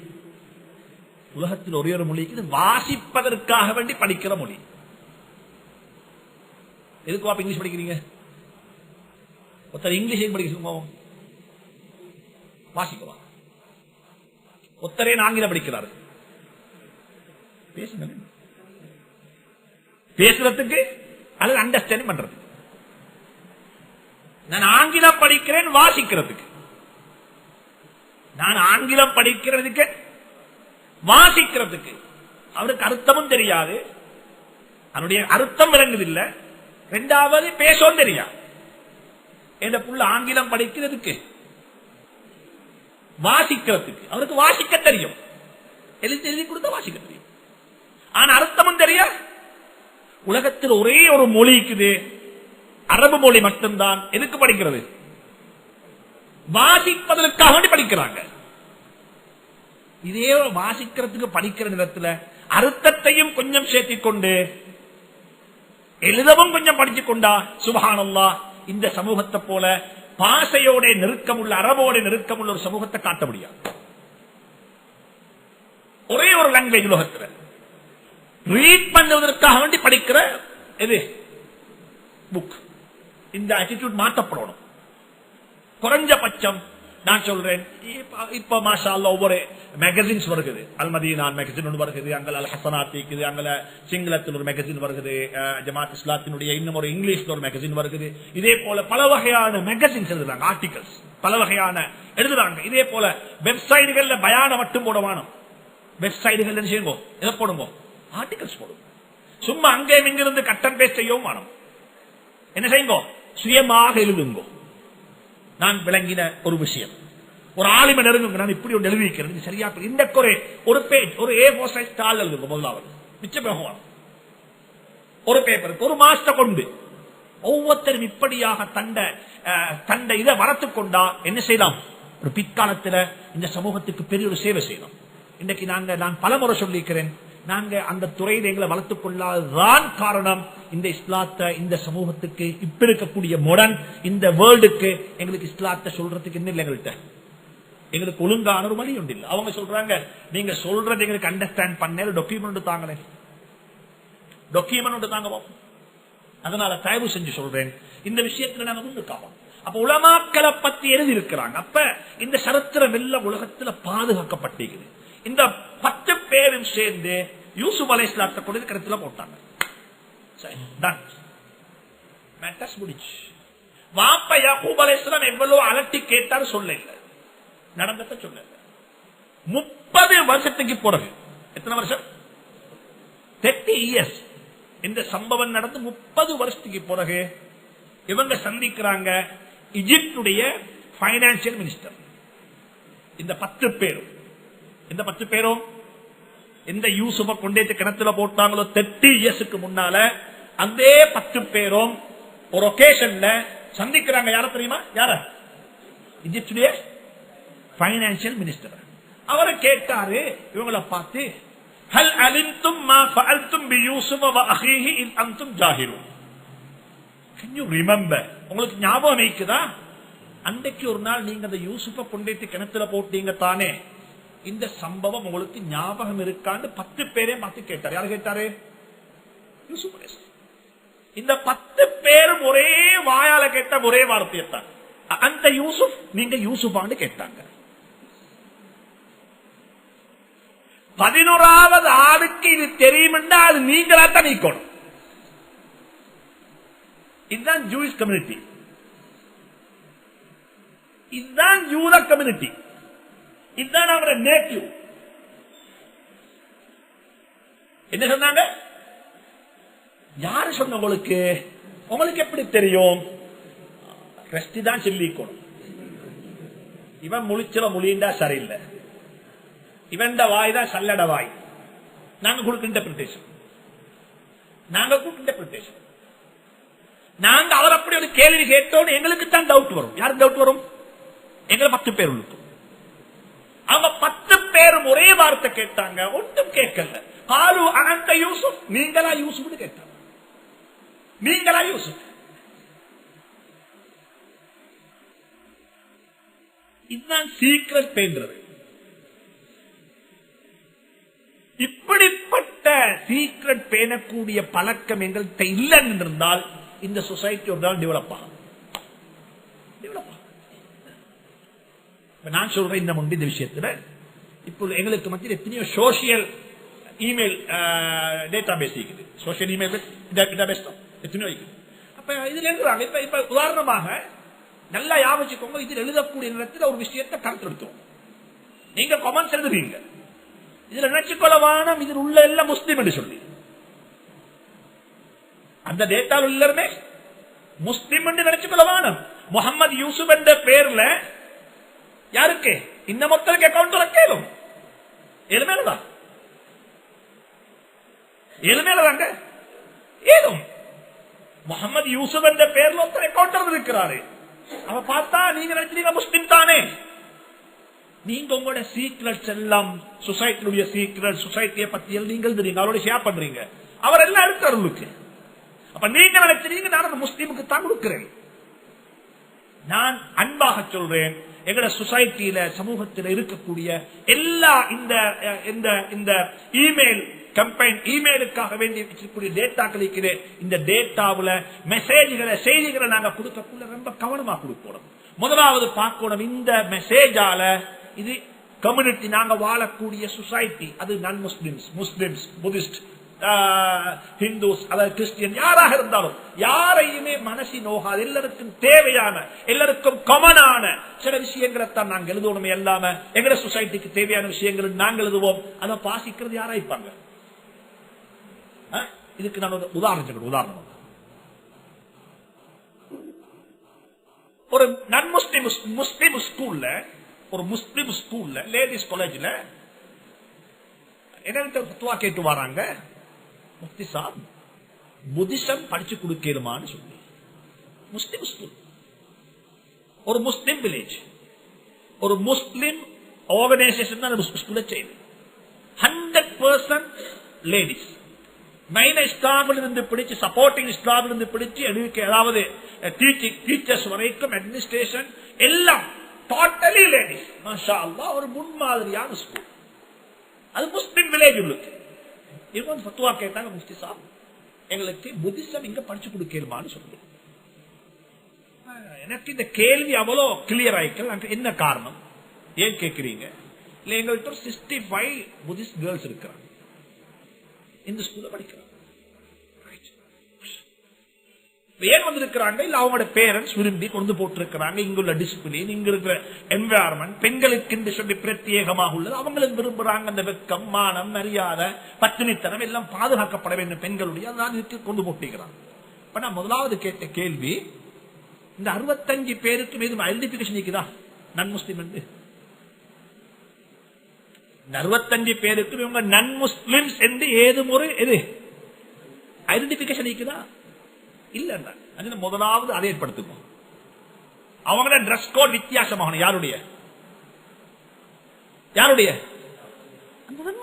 உலகத்தில் ஒரே ஒரு மொழி இருக்குது, வாசிப்பதற்காக வேண்டி படிக்கிற மொழி. எதுக்கு வாப்ப இங்கிலீஷ் படிக்கிறீங்க? ஒருத்தர் இங்கிலீஷ் படிக்க வாசிக்குவா, ஒருத்தரே ஆங்கிலம் படிக்கிறாரு. பேசுறதுக்கு அல்லது அண்டர்ஸ்டாண்டிங் பண்றதுக்கு. நான் ஆங்கிலம் படிக்கிறேன் வாசிக்கிறதுக்கு. நான் ஆங்கிலம் படிக்கிறதுக்கு வாசிக்கிறதுக்கு. அவருக்கு அர்த்தமும் தெரியாது, அவருடைய அர்த்தம் விளங்குதில்லை. இரண்டாவது பேசவும் தெரியாது. என் புள்ள ஆங்கிலம் படிக்கிறதுக்கு, வாசிக்கிறதுக்கு. அவருக்கு வாசிக்க தெரியும், எழுதி கொடுத்த வாசிக்க தெரியும். ஆனா அர்த்தமும் தெரியும். உலகத்தில் ஒரே ஒரு மொழி இருக்குது, அரபு மொழி மட்டும்தான். எதுக்கு படிக்கிறது? வாசிப்பதற்காக வேண்டி படிக்கிறாங்க. இதே வாசிக்கிறதுக்கு படிக்கிற நேரத்தில் அர்த்தத்தையும் கொஞ்சம் சேர்த்திக் கொண்டு எழுதவும் கொஞ்சம் படிச்சுக் கொண்டா சுப்ஹானல்லாஹ், இந்த சமூகத்தை போல பாசையோட நெருக்கமுள்ள, அரபோட நெருக்கமுள்ள ஒரு சமூகத்தை காட்ட முடியாது. ஒரே ஒரு லாங்குவேஜ் உலகத்தில் ரீட் பண்ணுவதற்காக வேண்டி படிக்கிற எது புக். இந்த ஆட்டிடியூட் மாற்றப்படணும். குறைஞ்சபட்சம் நான் சொல்றேன், இப்ப மாஷா அல்லாஹ் ஒவ்வொரு மேகசின்ஸ் வருகிறது. அல் மதீனா மேகசின் ஒன்று வருகிறது, அங்கே அல் ஹசனாத் இருக்குது, அங்கே சிங்களத்தில் ஒரு மேகசின் வருகிறது, ஜமாத் இஸ்லாத்தினுடைய இன்னும் ஒரு இங்கிலீஷ்ல ஒரு மேகசின் வருகிறது. இதே போல பல வகையான மேகசின்ஸ் எழுதுறாங்க, ஆர்டிகல்ஸ் பல வகையான எழுதுறாங்க. இதே போல வெப்சைட்டுகள்ல பயான மட்டும் போடுவானோ, வெப்சைட்டுகள் என்ன செய்யுங்க, எதை போடுங்க, ஆர்டிகல்ஸ் போடுங்க. சும்மா அங்கே இங்கிருந்து கட்டன் பேஸ்ட் செய்யவும் வேணும். என்ன செய்யுங்க, சுயமாக எழுதுங்க. நான் விளங்கின ஒரு விஷயம், ஒரு ஆலிம நெருங்குங்க, நான் இப்படி ஒன்று எழுதிக்கிறேன் சரியா, இந்த ஒரு பேஜ், ஒரு A4 சைஸ் தாள் எழுதுங்க முதலாவது, மிச்சம் பகவான் ஒரு பேப்பருக்கு ஒரு மாஸ்டர் கொண்டு ஒவ்வொருத்தரும் இப்படியாக தண்டை இதை வளர்த்து கொண்டா என்ன செய்யலாம், ஒரு பிற்காலத்தில் இந்த சமூகத்துக்கு பெரிய ஒரு சேவை செய்யலாம். இன்றைக்கு நான் பலமுறை சொல்லியிருக்கிறேன், நாங்க அந்த துறையில் எங்களை வளர்த்துக் கொள்ளாதான் காரணம், இந்த இஸ்லாத்தை இந்த சமூகத்துக்கு இப்ப இருக்கக்கூடிய மாடர்ன் இந்த வேர்ல்டுக்கு எங்களுக்கு இஸ்லாத்தை சொல்றதுக்கு என்ன இல்லை, எங்களுக்கு ஒழுங்கான ஒரு வழி ஒன்று இல்லை. அவங்க சொல்றாங்க, நீங்க சொல்றது எங்களுக்கு அண்டர்ஸ்டாண்ட் பண்ண டாக்குமெண்ட் தாங்களே, டாக்குமெண்ட் தாங்க. அதனால தயவு செஞ்சு சொல்றேன், இந்த விஷயத்துல நாங்க முன்னுக்காவோம். அப்ப உலமாக்களை பத்தி எழுதி இருக்கிறாங்க. அப்ப இந்த சரித்திரம் எல்லாம் உலகத்துல பாதுகாக்கப்பட்டிருக்குது. இந்த 10 பேரும் சேர்ந்து யூசுப் அலைஹிஸ்ஸலாத்தை கொண்டு கிணத்துல போட்டாங்க. வாப்ப யாக்கூப் அலைஹிஸ்ஸலாம் எவ்வளவு அலட்டி கேட்டாரு, சொல்ல இல்ல, நடந்தத சொல்ல. 30 வருஷத்துக்கு பிறகு, எத்தனை வருஷம், 30 இயர்ஸ், இந்த சம்பவம் நடந்து 30 வருஷத்துக்கு பிறகு இவங்க சந்திக்கிறாங்க இஜிப்டுடைய பைனான்சியல் மினிஸ்டர். இந்த 10 பேரும், இந்த 10 பேரும் எந்த யூசுஃபை கொண்டே கிணத்துல போட்டாங்களோ 30 இயர்ஸுக்கு முன்னால, அந்த 10 பேரும் ஒரு ஒகேஷன்ல சந்திக்கிறாங்க. யார தெரியுமா, யார, இஜிப்டுடைய பைனான்சியல் மினிஸ்டர். அவரை கேட்டாரு இவங்களை பார்த்து, ஹல் அலிம்தும் மா ஃபஅல்தும் பியூசுஃப வ அஹீஹி இன் அன்தும் ஜாஹிலூன். கேன் யூ ரிமெம்பர், உங்களுக்கு ஞாபகம் இருக்குதா, அன்றைக்கு ஒரு நாள் நீங்க அந்த யூசுஃபை கொண்டே கிணத்துல போட்டீங்க தானே, இந்த சம்பவம் உங்களுக்கு ஞாபகம் இருக்கான்னு 10 பேரே பார்த்து கேட்டார். யாரு கேட்டாரு, யூசுப் அலைஹிஸ்ஸலாம். இந்த 10 பேரும் ஒரே வாயால கேட்ட ஒரே வார்த்தையத்தான், அந்த யூசுப் நீங்க யூசுஃபான்னு கேட்டாங்க. 11வது ஆளுக்கு இது தெரியும்னா அது நீங்களா தான் நீக்கணும். இதுதான் ஜூயிஷ் கம்யூனிட்டி, இதுதான் யூத கம்யூனிட்டி, இதுதான் அவருடைய நேட்டிவ். என்ன சொன்னாங்க, யாரு சொன்ன உங்களுக்கு, உங்களுக்கு எப்படி தெரியும், ரெஸ்ட் தான் சொல்லிக்கணும். இவன் முழிச்சல மொழிண்டா சரியில்லை, இவன் வாய் தான் சல்லட வாய். நாங்க கொடுக்க இன்டர்பிரிட்டேஷன், நாங்க அவர் அப்படி ஒரு கேள்வி கேட்டோன்னு எங்களுக்கு தான் டவுட் வரும். யாருக்கு டவுட் வரும், எங்களை 10 பேர் உள்ளுக்கும். அவங்க 10 பேரும் ஒரே வார்த்தை கேட்டாங்க, ஒன்றும் கேட்கல. காலு அனந்த யூசுப், நீங்களா யூசுப்னு கேட்டாங்க, நீங்களா யூசுப். இதுதான் சீக்ரெட் பேன்றது. இப்படிப்பட்ட சீக்ரெட் பேணக்கூடிய பழக்கம் எங்கள்கிட்ட இல்லைன்னு இருந்தால் இந்த சொசைட்டி ஒரு நாள் டெவலப் ஆகும். நான் சொல்றேன், இந்த முந்தி இந்த விஷயத்துல இப்போ எங்களுக்கு மத்தியில் எத்தனையோ சோசியல் இமெயில் டேட்டா பேஸ் இருக்குது, சோசியல் இமெயில் டேட்டா பேஸ் எத்தனையோ இருக்குது. அப்ப இதுல எழுதுறாங்க. இப்ப உதாரணமாக நல்லா யாவச்சுக்கோங்க, இதில் எழுதக்கூடிய நேரத்தில் ஒரு விஷயத்தை கருத்தெடுத்தோம். நீங்க கமெண்ட்ஸ் எழுதுவீங்க, இதுல நினைச்சுக்கொள்ளவானம் இதில் உள்ள எல்லாம் முஸ்லீம் என்று சொல்லி, அந்த டேட்டா எல்லாருமே முஸ்லீம் என்று நினைச்சுக்கொள்ளவானம். முகமது யூசுப் என்ற பேர்ல யாருக்கு இந்த மொத்தருக்கு அக்கௌண்ட் திறக்கலும் எலுமேலதான் எலுமேலதாங்க ஏதும் முகமது யூசுப் என்ற பேர்ல ஒருத்தர் அக்கௌண்ட் இருக்கிறாரு. அவ பார்த்தா நீங்க நினைச்சீங்க முஸ்லிம் தானே. நீங்க உங்களோட சீக்ரெட்ஸ் எல்லாம் சொசைட்டியுடைய சீக்ரெட் சொசைட்டியை பத்தி நீங்கள் தெரியுங்க, அவரோட ஷேர் பண்றீங்க. அவர் எல்லாம் இருக்காரு உங்களுக்கு. அப்ப நீங்க நினைச்சீங்க நான் முஸ்லீமுக்கு தான் கொடுக்கிறேன். நான் அன்பாக சொல்றேன், எங்கட சொசைட்டியில சமூகத்தில் இருக்கக்கூடிய எல்லா இந்த இமெயில் கம்பெனி இமெயிலுக்காக வேண்டி வச்சிருக்கக்கூடிய டேட்டாக்கள் இந்த டேட்டாவுல மெசேஜ்களை செய்திகளை நாங்க கொடுக்கக்குள்ள ரொம்ப கவனமா கொடுக்கணும். முதலாவது பார்க்கணும் இந்த மெசேஜால இது கம்யூனிட்டி நாங்க வாழக்கூடிய சொசைட்டி, அது நான் முஸ்லிம்ஸ் புத்திஸ்ட் ஹிந்துஸ் அதாவது கிறிஸ்டியன் யாராக இருந்தாலும் யாரையுமே மனசி நோகாது. எல்லாருக்கும் தேவையான எல்லாருக்கும் காமனான சில விஷயங்களை தான் நாங்கள் எழுதுவோமே இல்லாம எங்க சொசைட்டிக்கு தேவையான விஷயங்கள் நாங்கள் எழுதுவோம். அதை பாசிக்கிறது யாராய்ப்பாங்க. இதுக்கு நான் ஒரு உதாரணம் ஒரு நான் முஸ்லிம் ஸ்கூல்ல லேடிஸ் காலேஜ்ல என்ன பத்துவா கேட்டு வராங்க, முஃப்தி சாப் புத்திசம் படிச்சு கொடுக்கலுமான்னு சொல்லி. முஸ்லிம் ஸ்கூல், ஒரு முஸ்லிம் வில்லேஜ், ஒரு முஸ்லிம் ஆர்கனைசேஷன் தான் ஸ்கூல செய்யுது. 100% லேடிஸ். மெயின் இஸ்லாமில் இருந்து பிடிச்சு சப்போர்ட்டிங் இஸ்லாமில் இருந்து பிடிச்சு அதாவது டீச்சர்ஸ் வரைக்கும் அட்மினிஸ்ட்ரேஷன் எல்லாம் டோட்டலி லேடிஸ். மாஷா அல்லாஹ், ஒரு முன்மாதிரியான ஸ்கூல். அது முஸ்லிம் வில்லேஜ் உள்ளது. இவங்க ஃபத்வா கேட்டாங்க, முஃப்தி சாப் எங்களுக்கு புத்திசம் இங்க படிச்சு கொடுக்கலுமான்னு சொல்லி. எனக்கு இந்த கேள்வி அவ்வளோ கிளியர் ஆயிக்கல. என்ன காரணம் ஏன் கேட்கிறீங்க? இல்ல எங்கள்கிட்ட 65 புத்திஸ்ட் கேர்ள்ஸ் இருக்கிறாங்க, இந்த ஸ்கூல்ல படிக்கிறாங்க. ஏன் வந்திருக்கிறாங்க? இல்ல அவங்களோட பேரண்ட்ஸ் விரும்பி கொண்டு போட்டிருக்கிறாங்க. இங்குள்ள டிசிப்ளின், இங்க இருக்கிற என்வாயர்மெண்ட் பெண்களுக்கு என்று சொல்லி பிரத்யேகமாக உள்ளது. அவங்களும் விரும்புறாங்க அந்த வெக்கம், மானம், மரியாதை, பத்தினித்தனம் எல்லாம் பாதுகாக்கப்பட வேண்டும் பெண்களுடைய. அதான் கொண்டு போட்டிருக்கிறாங்க. இப்ப நான் முதலாவது கேட்ட கேள்வி, இந்த 65 பேருக்கு மீது ஐடென்டிபிகேஷன் இருக்குதா நன் முஸ்லிம் என்று? இந்த 65 பேருக்கு இவங்க நன் முஸ்லிம்ஸ் என்று ஏதும் ஒரு ஐடென்டிபிகேஷன் இருக்குதா? இல்ல. முதலாவது அதை ஏற்படுத்துவோம். அவங்களோட டிரெஸ் கோட் வித்தியாசமாக யாருடைய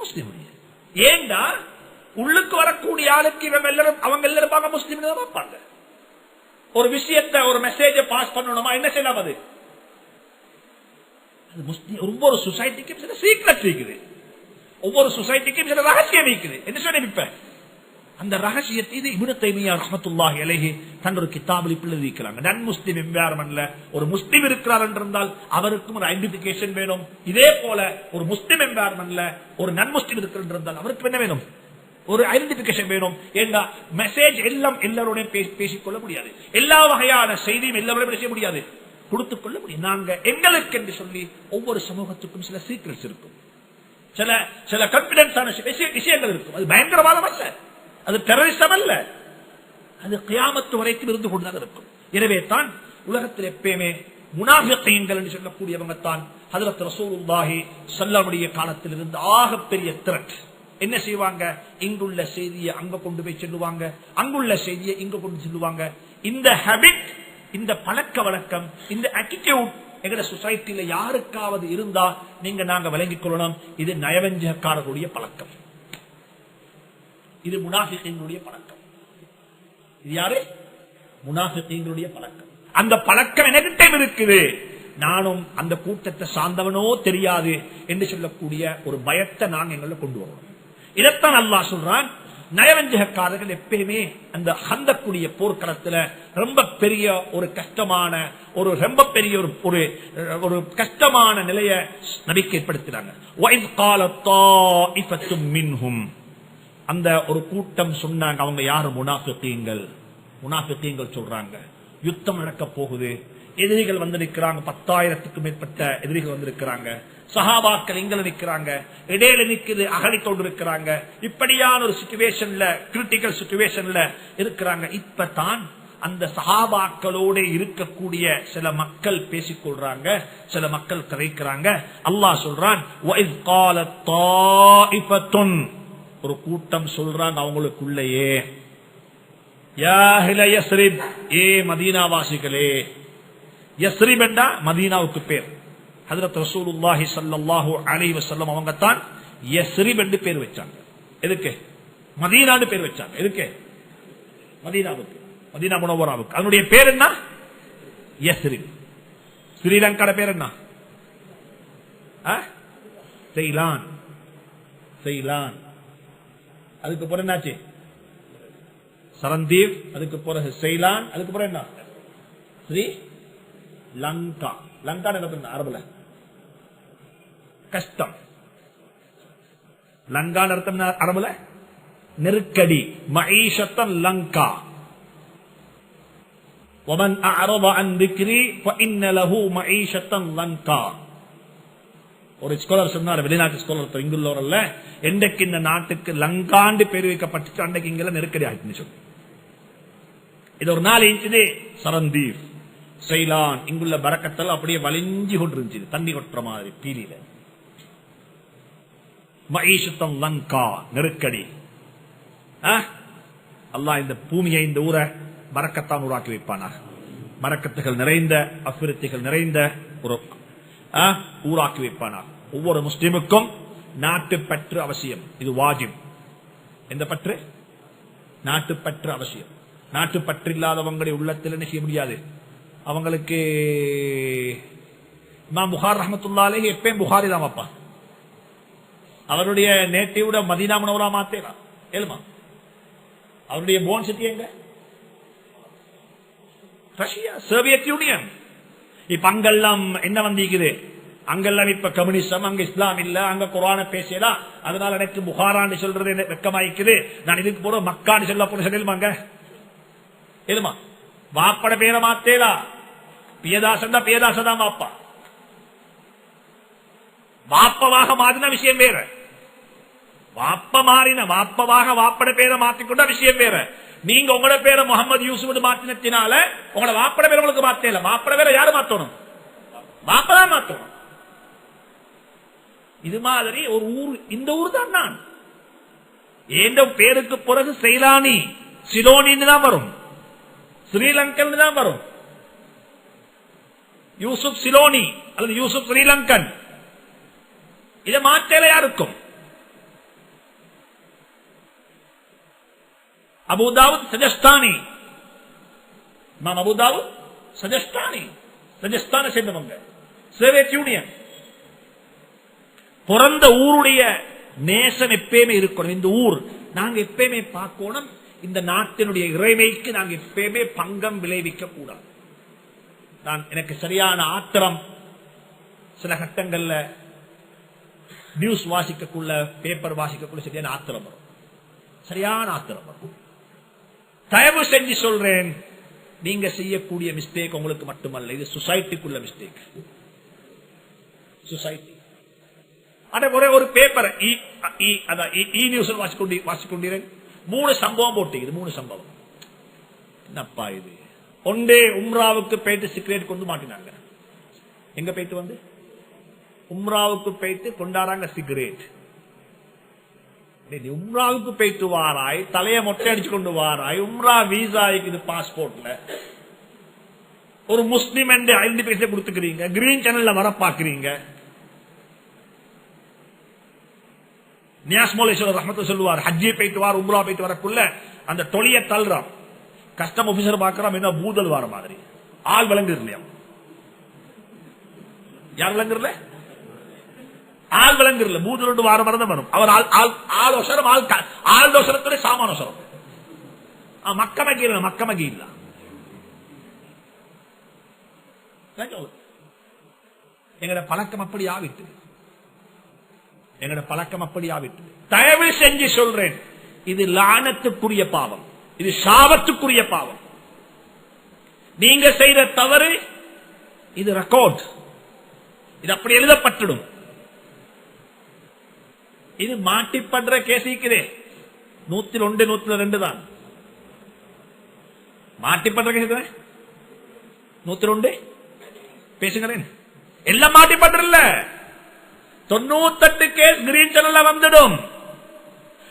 முஸ்லிமுடைய. ஏண்டா உள்ளுக்கு வரக்கூடிய ஆளுக்கு இவங்க எல்லாரும் அவங்க எல்லாரும் பார்க்க முஸ்லிம் தான் பார்ப்பாங்க. ஒரு விஷயத்தை ஒரு மெசேஜ பாஸ் பண்ணணுமா என்ன செய்யலாம்? அது ஒவ்வொரு சொசைட்டிக்கும் சில சீக்ரெட் இருக்குது, ஒவ்வொரு சொசைட்டிக்கும் சில ரகசியம் இருக்குது. என்ன சொல்ல இப்ப அந்த ரகசியத்தை இப்னு தைமிய்யா ரஹ்மத்துல்லாஹி அலைஹி தன்னொரு கிதாபில் இப்படி எழுதிக்கிறாங்க. நன் முஸ்லிம் என்வாயர்மெண்ட்ல ஒரு முஸ்லிம் இருக்கிறார் என்றால் அவருக்கும் ஒரு ஐடென்டிபிகேஷன் வேணும். இதே போல ஒரு முஸ்லிம் என்வாயர்மெண்ட்ல ஒரு நன் முஸ்லிம் இருக்கிறார் அவருக்கு என்ன வேணும்? ஒரு ஐடென்டிபிகேஷன் வேணும். ஏன்னா மெசேஜ் எல்லாம் எல்லாரோட பேசிக்கொள்ள முடியாது, எல்லா வகையான செய்தியும் எல்லாரோட பேச முடியாது, கொடுத்துக் கொள்ள முடியும். நாங்க எங்களுக்கு என்று சொல்லி ஒவ்வொரு சமூகத்துக்கும் சில சீக்ரெட்ஸ் இருக்கும், சில கான்பிடன்ஸான விஷயங்கள் இருக்கும். அது பயங்கரவாதம் அல்ல, அது டெரரிசம் அல்ல, அது கியாமத்து வரைக்கும் இருந்து கொண்டுதான் இருக்கும். எனவே தான் உலகத்தில் எப்பயுமே முனாஃபிகீன்கள் என்று சொல்லக்கூடியவங்க தான் ஹஜ்ரத் ரசூலுல்லாஹி ஸல்லல்லாஹு காலத்தில் இருந்து ஆகப்பெரிய த்ரெட். என்ன செய்வாங்க? இங்குள்ள செய்தியை அங்க கொண்டு போய் சொல்லுவாங்க, அங்குள்ள செய்தியை இங்க கொண்டு சொல்லுவாங்க. இந்த ஹேபிட், இந்த பழக்க வழக்கம், இந்த ஆட்டிடியூட் எங்க சொசைட்டில யாருக்காவது இருந்தா நாங்க விளங்கிக் கொள்ளணும், இது நயவஞ்சகக்காரர்களுடைய பழக்கம், இது முனாஃபிகீன்களுடைய பழக்கம். இது யாரு? முனாஃபிகீன்களுடைய பழக்கம். அந்த பழக்கம் எனக்கிட்ட இருக்குது, நானும் அந்த கூட்டத்தை சார்ந்தவனோ தெரியாது என்று சொல்லக்கூடிய ஒரு பயத்தை நாங்க எங்களை கொண்டு வரணும். இதைத்தான் அல்லாஹ் சொல்றான். நயவஞ்சகக்காரர்கள் எப்பயுமே அந்த ஹந்தக்குடைய போர்க்களத்துல ரொம்ப பெரிய ஒரு கஷ்டமான ரொம்ப பெரிய ஒரு கஷ்டமான நிலையை நபிக்கு ஏற்படுத்தினாங்க. அந்த ஒரு கூட்டம் சொன்னாங்க, அவங்க யாரு? முனாஃபிகீன்கள் சொல்றாங்க, யுத்தம் நடக்க போகுது, எதிரிகள் வந்து நிற்கிறாங்க, 10,000க்கும் மேற்பட்ட எதிரிகள் வந்திருக்கிறாங்க, சஹாபாக்கள் இங்க நிற்கிறாங்க, இடையில நிற்கிறது அகலி கொண்டு இருக்கிறாங்க. இப்படியான ஒரு சிச்சுவேஷன்ல, கிரிட்டிக்கல் சிச்சுவேஷன்ல இருக்கிறாங்க. இப்பதான் அந்த சஹாபாக்களோட இருக்கக்கூடிய சில மக்கள் பேசிக்கொள்றாங்க, சில மக்கள் கதைக்கிறாங்க. அல்லாஹ் சொல்றான், வஇஸ் காலத் தாயிஃபத்துன், ஒரு கூட்டம் சொல்றாங்க அவங்களுக்குள்ளேயே, யா அஹ்ல யஸ்ரிப், ஏ மதீனா வாசிகளே. யஸ்ரிப் என்றா மதீனாவுக்கு பேர். ஹஜ்ரத் ரசூலுல்லாஹி ஸல்லல்லாஹு அலைஹி வஸல்லம் அவங்க தான் யஸ்ரிப் என்று பேர் வச்சாங்க. எதுக்கு? மதீனான்னு பேர் வச்சாங்க. எதுக்கு? மதீனாவுக்கு, மதீனா முனவ்வராவுக்கு. அதனுடைய பேர் என்ன? யஸ்ரிப். ஸ்ரீலங்கா பேர் என்ன? செய்லான். செய்லான். அதுக்கு பிறகு என்னாச்சு? சரந்தீப். அதுக்கு பிறகு செய்லான். அதுக்கு பிறகு என்ன? ஸ்ரீ லங்கா. லங்கா அரபுல கஷ்டம். லங்கா அர்த்தம் அரபுல நெருக்கடி. மஈஷத்தன் லங்கா. ومن اعرض عن ذكري فان له معيشه لنكا. ஒரு ஸ்காலர் சொன்னார், வெளிநாட்டு ஸ்காலர், இங்குள்ளவர் அல்ல, என்றைக்கு இந்த நாட்டுக்கு லங்காண்டு பேர் வைக்கப்பட்டு அன்றைக்கு இங்கெல்லாம் நெருக்கடி ஆயிடுச்சு சொல்லி. இது ஒரு நாள் இருந்துச்சு. சரந்தீப், செய்லான், இங்குள்ள பரக்கத்தல் அப்படியே வலிஞ்சு கொண்டிருந்துச்சு, தண்ணி கொட்டுற மாதிரி பீலியில. மஈஷத்தம் லங்கா, நெருக்கடி. அல்லாஹ் இந்த பூமியை, இந்த ஊரை பரக்கத்தான் உருவாக்கி வைப்பானாக. பரக்கத்துகள் நிறைந்த, அபிவிருத்திகள் நிறைந்த ஒரு ஊராக்கி வைப்பானாக. ஒவ்வொரு முஸ்லிமுக்கும் நாட்டு பற்று அவசியம். இது வாஜிப். எந்த பற்று? நாட்டு பற்று அவசியம். நாட்டு பற்று இல்லாதவங்களுடைய உள்ளத்தில் என்ன செய்ய முடியாது. அவங்களுக்கு இமாம் புகார் ரஹ்மத்துல்லாஹி அலைஹி எப்பயும் புகாரி தான் வைப்பான். அவருடைய நேட்டிவோட மதீனா முனவ்வரா மாத்தேலாம் ஏழுமா. அவருடைய போன் சிட்டி எங்க? Russia, Soviet union. இப்ப அங்கெல்லாம் என்ன வந்திருக்குது? அங்கெல்லாம் இப்ப கம்யூனிசம், அங்க இஸ்லாம் இல்ல, அங்க குர்ஆன பேசலாம். அதனால எனக்கு புகாரான்னு சொல்றது வெக்கமாயிக்குது. நான் இதுக்கு போற மக்கான்னு சொல்ல போற சொல்லுமாங்க ஏழுமா. வாப்பட பேரை மாத்தேலா. பியதாசன் தான் பியதாசதான் வாப்பா. வாப்பவாக மாறின விஷயம் வேற. வாப்ப மாறின வாப்பவாக வாப்பட பேரை மாத்திக்கொண்ட விஷயம் வேற. நீங்க உங்களோட பேரை முகமது யூசுப் மாத்தினத்தினால உங்களோட வாப்பட பேரை உங்களுக்கு மாத்தல. வாப்பட பேரை யாரு மாத்தணும்? வாப்பதான் மாத்தணும். இது மாதிரி ஒரு ஊர், இந்த ஊர் தான் நான். எந்த பேருக்கு பிறகு செய்லானி, சிலோனின்னு தான் வரும், ஸ்ரீலங்கன் தான் வரும். யூசுப் சிலோனி அல்லது யூசுப் ஸ்ரீலங்கன். இதை மாற்றல யாருக்கும். அபுதாவுத் சஜஸ்தானி, நாம் அபுதாவுத் சஜஸ்தானி, சஜஸ்தான சேர்ந்தவங்க, சோவியத் யூனியன். பிறந்த ஊருடைய நேசம் எப்பயுமே இருக்கணும். இந்த ஊர் நாங்க எப்பயுமே பார்க்கணும். இந்த நாட்டினுடைய இறைமைக்கு நாங்க எப்பயுமே பங்கம் விளைவிக்க கூடாது. எனக்கு சரியான ஆத்திரம் சில கட்டங்கள்ல நியூஸ் வாசிக்கக்குள்ள, பேப்பர் வாசிக்கக்குள்ள சரியான ஆத்திரம் வரும். சரியான ஆத்திரம் வரும். தயவு செஞ்சு சொல்றேன், நீங்க செய்யக்கூடிய மிஸ்டேக் உங்களுக்கு மட்டுமல்ல, இது சொசைட்டிக்குள்ள மிஸ்டேக். சொசைட்டி ஒரே ஒரு பேப்பர் நியூஸ் வாசிக்கொண்டீர்கள். 3 சம்பவம் போட்டு, இது 3 சம்பவம். என்னப்பா இது? ஒன்றே உம்ராவுக்கு போயிட்டு சிகரெட் கொண்டு மாட்டினாங்க. எங்க போயிட்டு வந்து உம்ராவுக்கு போயிட்டு கொண்டாடுறாங்க சிகரெட். உம்ராவுக்கு போயிட்டு வாராய், தலைய மொட்டை அடிச்சு கொண்டு வாராய், உம்ரா வீசா இருக்குது பாஸ்போர்ட்ல, ஒரு முஸ்லிம் என்று ஐடென்டிபிகேஷன் கொடுத்துக்கிறீங்க, கிரீன் சேனல்ல வர பாக்குறீங்க. நியாஸ் மௌலேஸ்வரர் ரஹ்மத்து சொல்லுவார், ஹஜ்ஜி போயிட்டு வார், உம்ரா போயிட்டு வரக்குள்ள அந்த தொழிய தள்ளுறான். கஸ்டம் ஆபீசர் பாக்குறான், என்ன பூதல் வார மாதிரி. ஆள் விளங்குது இல்லையா? யார் விளங்குறல? ஆள் விளங்குறல. பூதல் வார மாதிரி தான் வரும். அவர் ஆள் ஒசரம், ஆள் ஒசரத்துடைய சாமான ஒசரம். மக்கமகி இல்ல, மக்கமகி இல்ல. எங்கட பழக்கம் அப்படி ஆவிட்டு, எங்கட பழக்கம் அப்படி ஆவிட்டு. தயவு செஞ்சு சொல்றேன், இது லானத்துக்குரிய பாவம், இது சாபத்துக்குரிய பாவம். நீங்க செய்த தவறு இது ரெக்கார்ட், இது அப்படி எழுதப்பட்டுடும். இது மாட்டிப்படுற கேசிக்கிறே 101, 102 தான். மாட்டிப்படுற 102 பேசுகிறேன். எல்லாம் மாட்டிப்பட்டுல 98 கேஸ் கிரீன் சேனல்ல வந்துடும்.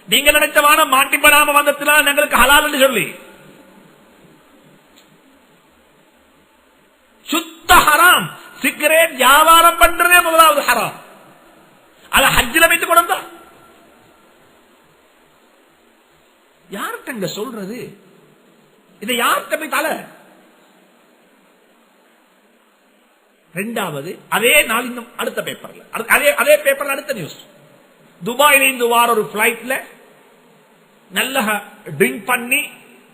நீங்க நினைச்சவான மாட்டிப்படாம வந்ததுனால எங்களுக்கு ஹலால் என்று சொல்லி சுத்த ஹராம். சிகரெட் வியாபாரம் பண்றதே முதலாவது ஹராம். அத ஹஜ்ஜில வைத்து கொண்டா யார்கிட்ட சொல்றது? இதை யார்கிட்ட போய் தலை? ரெண்டாவது அதே நாள் இன்னும் அடுத்த பேப்பர்ல அதே பேப்பர்ல அடுத்த நியூஸ். துபாயில இருந்து வார ஒரு பிளைட்ல நல்ல ட்ரிங்க் பண்ணி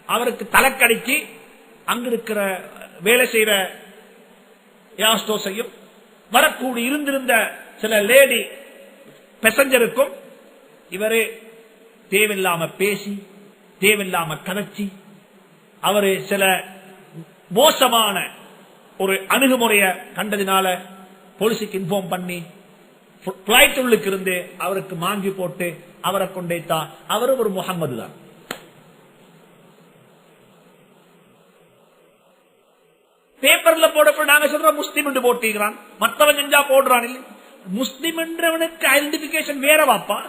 அவருக்கு தலைக்கடிக்கு அங்க இருக்கிற வேலை செய்யற யாஸ்டோஸையும் வரக்கூடி இருந்திருந்த சில லேடி பேசஞ்சருக்கும் இவரு தேவையில்லாம பேசி தேவையில்லாம கதைச்சி அவரு சில மோசமான ஒரு அணுகுமுறையை கண்டதினால போலீஸுக்கு இன்ஃபார்ம் பண்ணி பிளைட் உள்ளுக்கு இருந்து அவருக்கு மாங்கி போட்டு அவரை கொண்டேத்தான். அவரு ஒரு முகம்மது தான். பேப்பர்ல போடப்பட நாங்க சொல்றோம் முஸ்லீம் என்று போட்டிருக்கிறான், மற்றவன் செஞ்சா போடுறான். இல்லை, முஸ்லீம் என்றவனுக்கு ஐடென்டிபிகேஷன் வேற வாப்பா.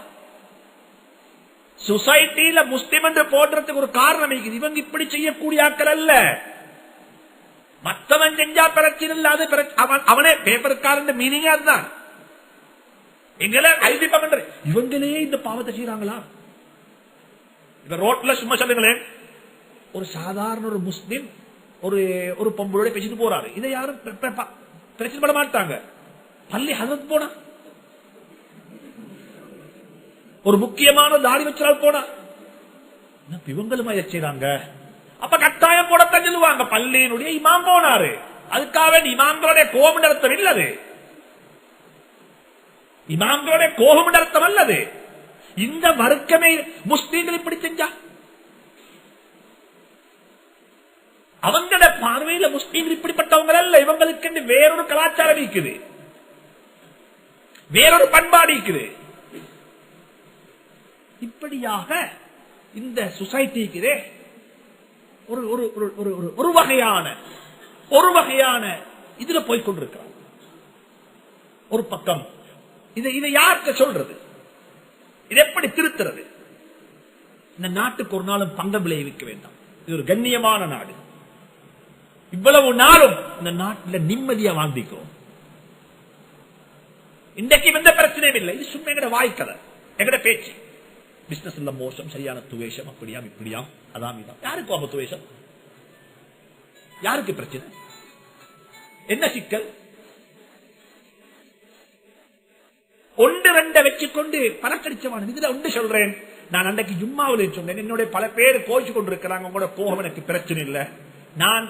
சொசைட்டியில முஸ்லீம் என்று போடுறதுக்கு ஒரு காரணம் இருக்குது. இவங்க இப்படி செய்யக்கூடிய ஆட்கள் அல்ல. மற்றவன் செஞ்சா பிரச்சனை இல்லாத அவனே பேப்பருக்காரன் மீனிங் அதுதான். எங்களை ஐடென்டிஃபை பண்ற இவங்களே இந்த பாவத்தை செய்யறாங்களா? இப்ப ரோட்ல சும்மா சொல்லுங்களேன், ஒரு சாதாரண ஒரு முஸ்லீம் ஒரு பொம்பளோட பேசிட்டு போறாரு. இதை யாரும் பிரச்சனை பட மாட்டாங்க. பள்ளி ஹசரத் போனா, ஒரு முக்கியமான தாடி வச்சால் போனா இவங்களுமா செய்றாங்க. அப்ப கட்டாயம் போடத்தான் சொல்லுவாங்க. பள்ளியினுடைய இமாம் போனாரு, அதுக்காக இமாம்களுடைய கோபம் அர்த்தம் இல்லது. இமாம்களுடைய கோபம் அர்த்தம் அல்லது. இந்த வர்க்கமே முஸ்லீம்கள் இப்படி செஞ்சா அவங்களோட பார்வையில முஸ்லீம்கள் இப்படிப்பட்டவங்க அல்ல. இவங்களுக்கு வேறொரு கலாச்சாரம் இருக்குது, வேறொரு பண்பாடு இருக்குது. இப்படியாக இந்த சொசைட்டிக்கு ஒரு வகையான இதுல போய்கொண்டிருக்கிறார். ஒரு பக்கம் இதை யாருக்கு சொல்றது? இது எப்படி திருத்துறது? இந்த நாட்டுக்கு ஒரு நாளும் பங்கம் விளைவிக்க வேண்டாம். இது ஒரு கண்ணியமான நாடு. இவ்வளவு நாளும் இந்த நாட்டில் நிம்மதியா வாழ்ந்திக்கிறோம். இன்றைக்கு எந்த பிரச்சனையும் இல்லை. இது சும்மா எங்கட வாய்க்கதை, எங்கட பேச்சு. பிசினஸ் இல்ல மோசம், சரியான துவேஷம், அப்படியாம் இப்படியாம் அதான் இதான். யாருக்கு அப்ப துவேஷம்? யாருக்கு பிரச்சனை? என்ன சிக்கல்? ஒன்று ரெண்ட வச்சுக்கொண்டு பணக்கடிச்சவான இதுல ஒன்று சொல்றேன். நான் அன்றைக்கு ஜும்மாவில் சொன்னேன், என்னுடைய பல பேர் கோச்சு கொண்டிருக்கிறாங்க, உங்களோட போக எனக்கு பிரச்சனை இல்லை. நான்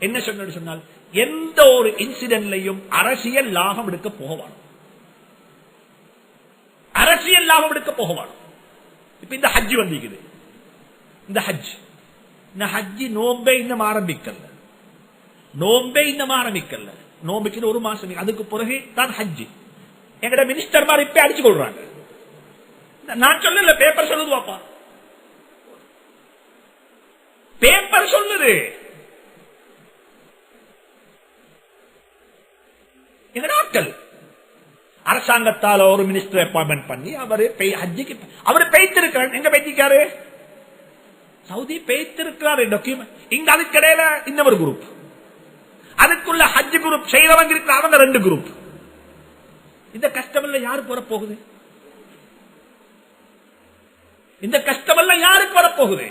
என்ன சொன்னேன்னு சொன்னால், எந்த ஒரு இன்சிடென்ட்லையும் அரசியல் லாபம் எடுக்க போகவான், அரசியல் லாபம் எடுக்க போகவான். இப்ப இந்த ஹஜ் வந்திக்குது, இந்த ஹஜ் நோம்பே இன்னும் ஆரம்பிக்கல, நோம்புக்கு ஒரு மாசம், அதுக்கு பிறகு தான் ஹஜ். எங்கட மினிஸ்டர் மாதிரி இப்ப அடிச்சு கொள்றாங்க. நான் சொல்லல, பேப்பர் சொல்லுது வாப்பா, பேப்பர் சொல்லுது. எங்க நாட்கள் அரசாங்கத்தால் ஒரு மினிஸ்டர் அப்பாயின்மெண்ட் பண்ணி அவரு பெய்திருக்கிறார். எங்க பெய்திருக்காரு? சவுதி பெய்திருக்கிறாரு. இங்க அதுக்கிடையில இன்னொரு குரூப், அதுக்குள்ள ஹஜ் குரூப் செய்யறவங்க இருக்கிற அவங்க 2 குரூப். இந்த கஷ்டம் யாருக்கு வரப்போகுது? இந்த கஷ்டம் யாருக்கு வரப்போகுது?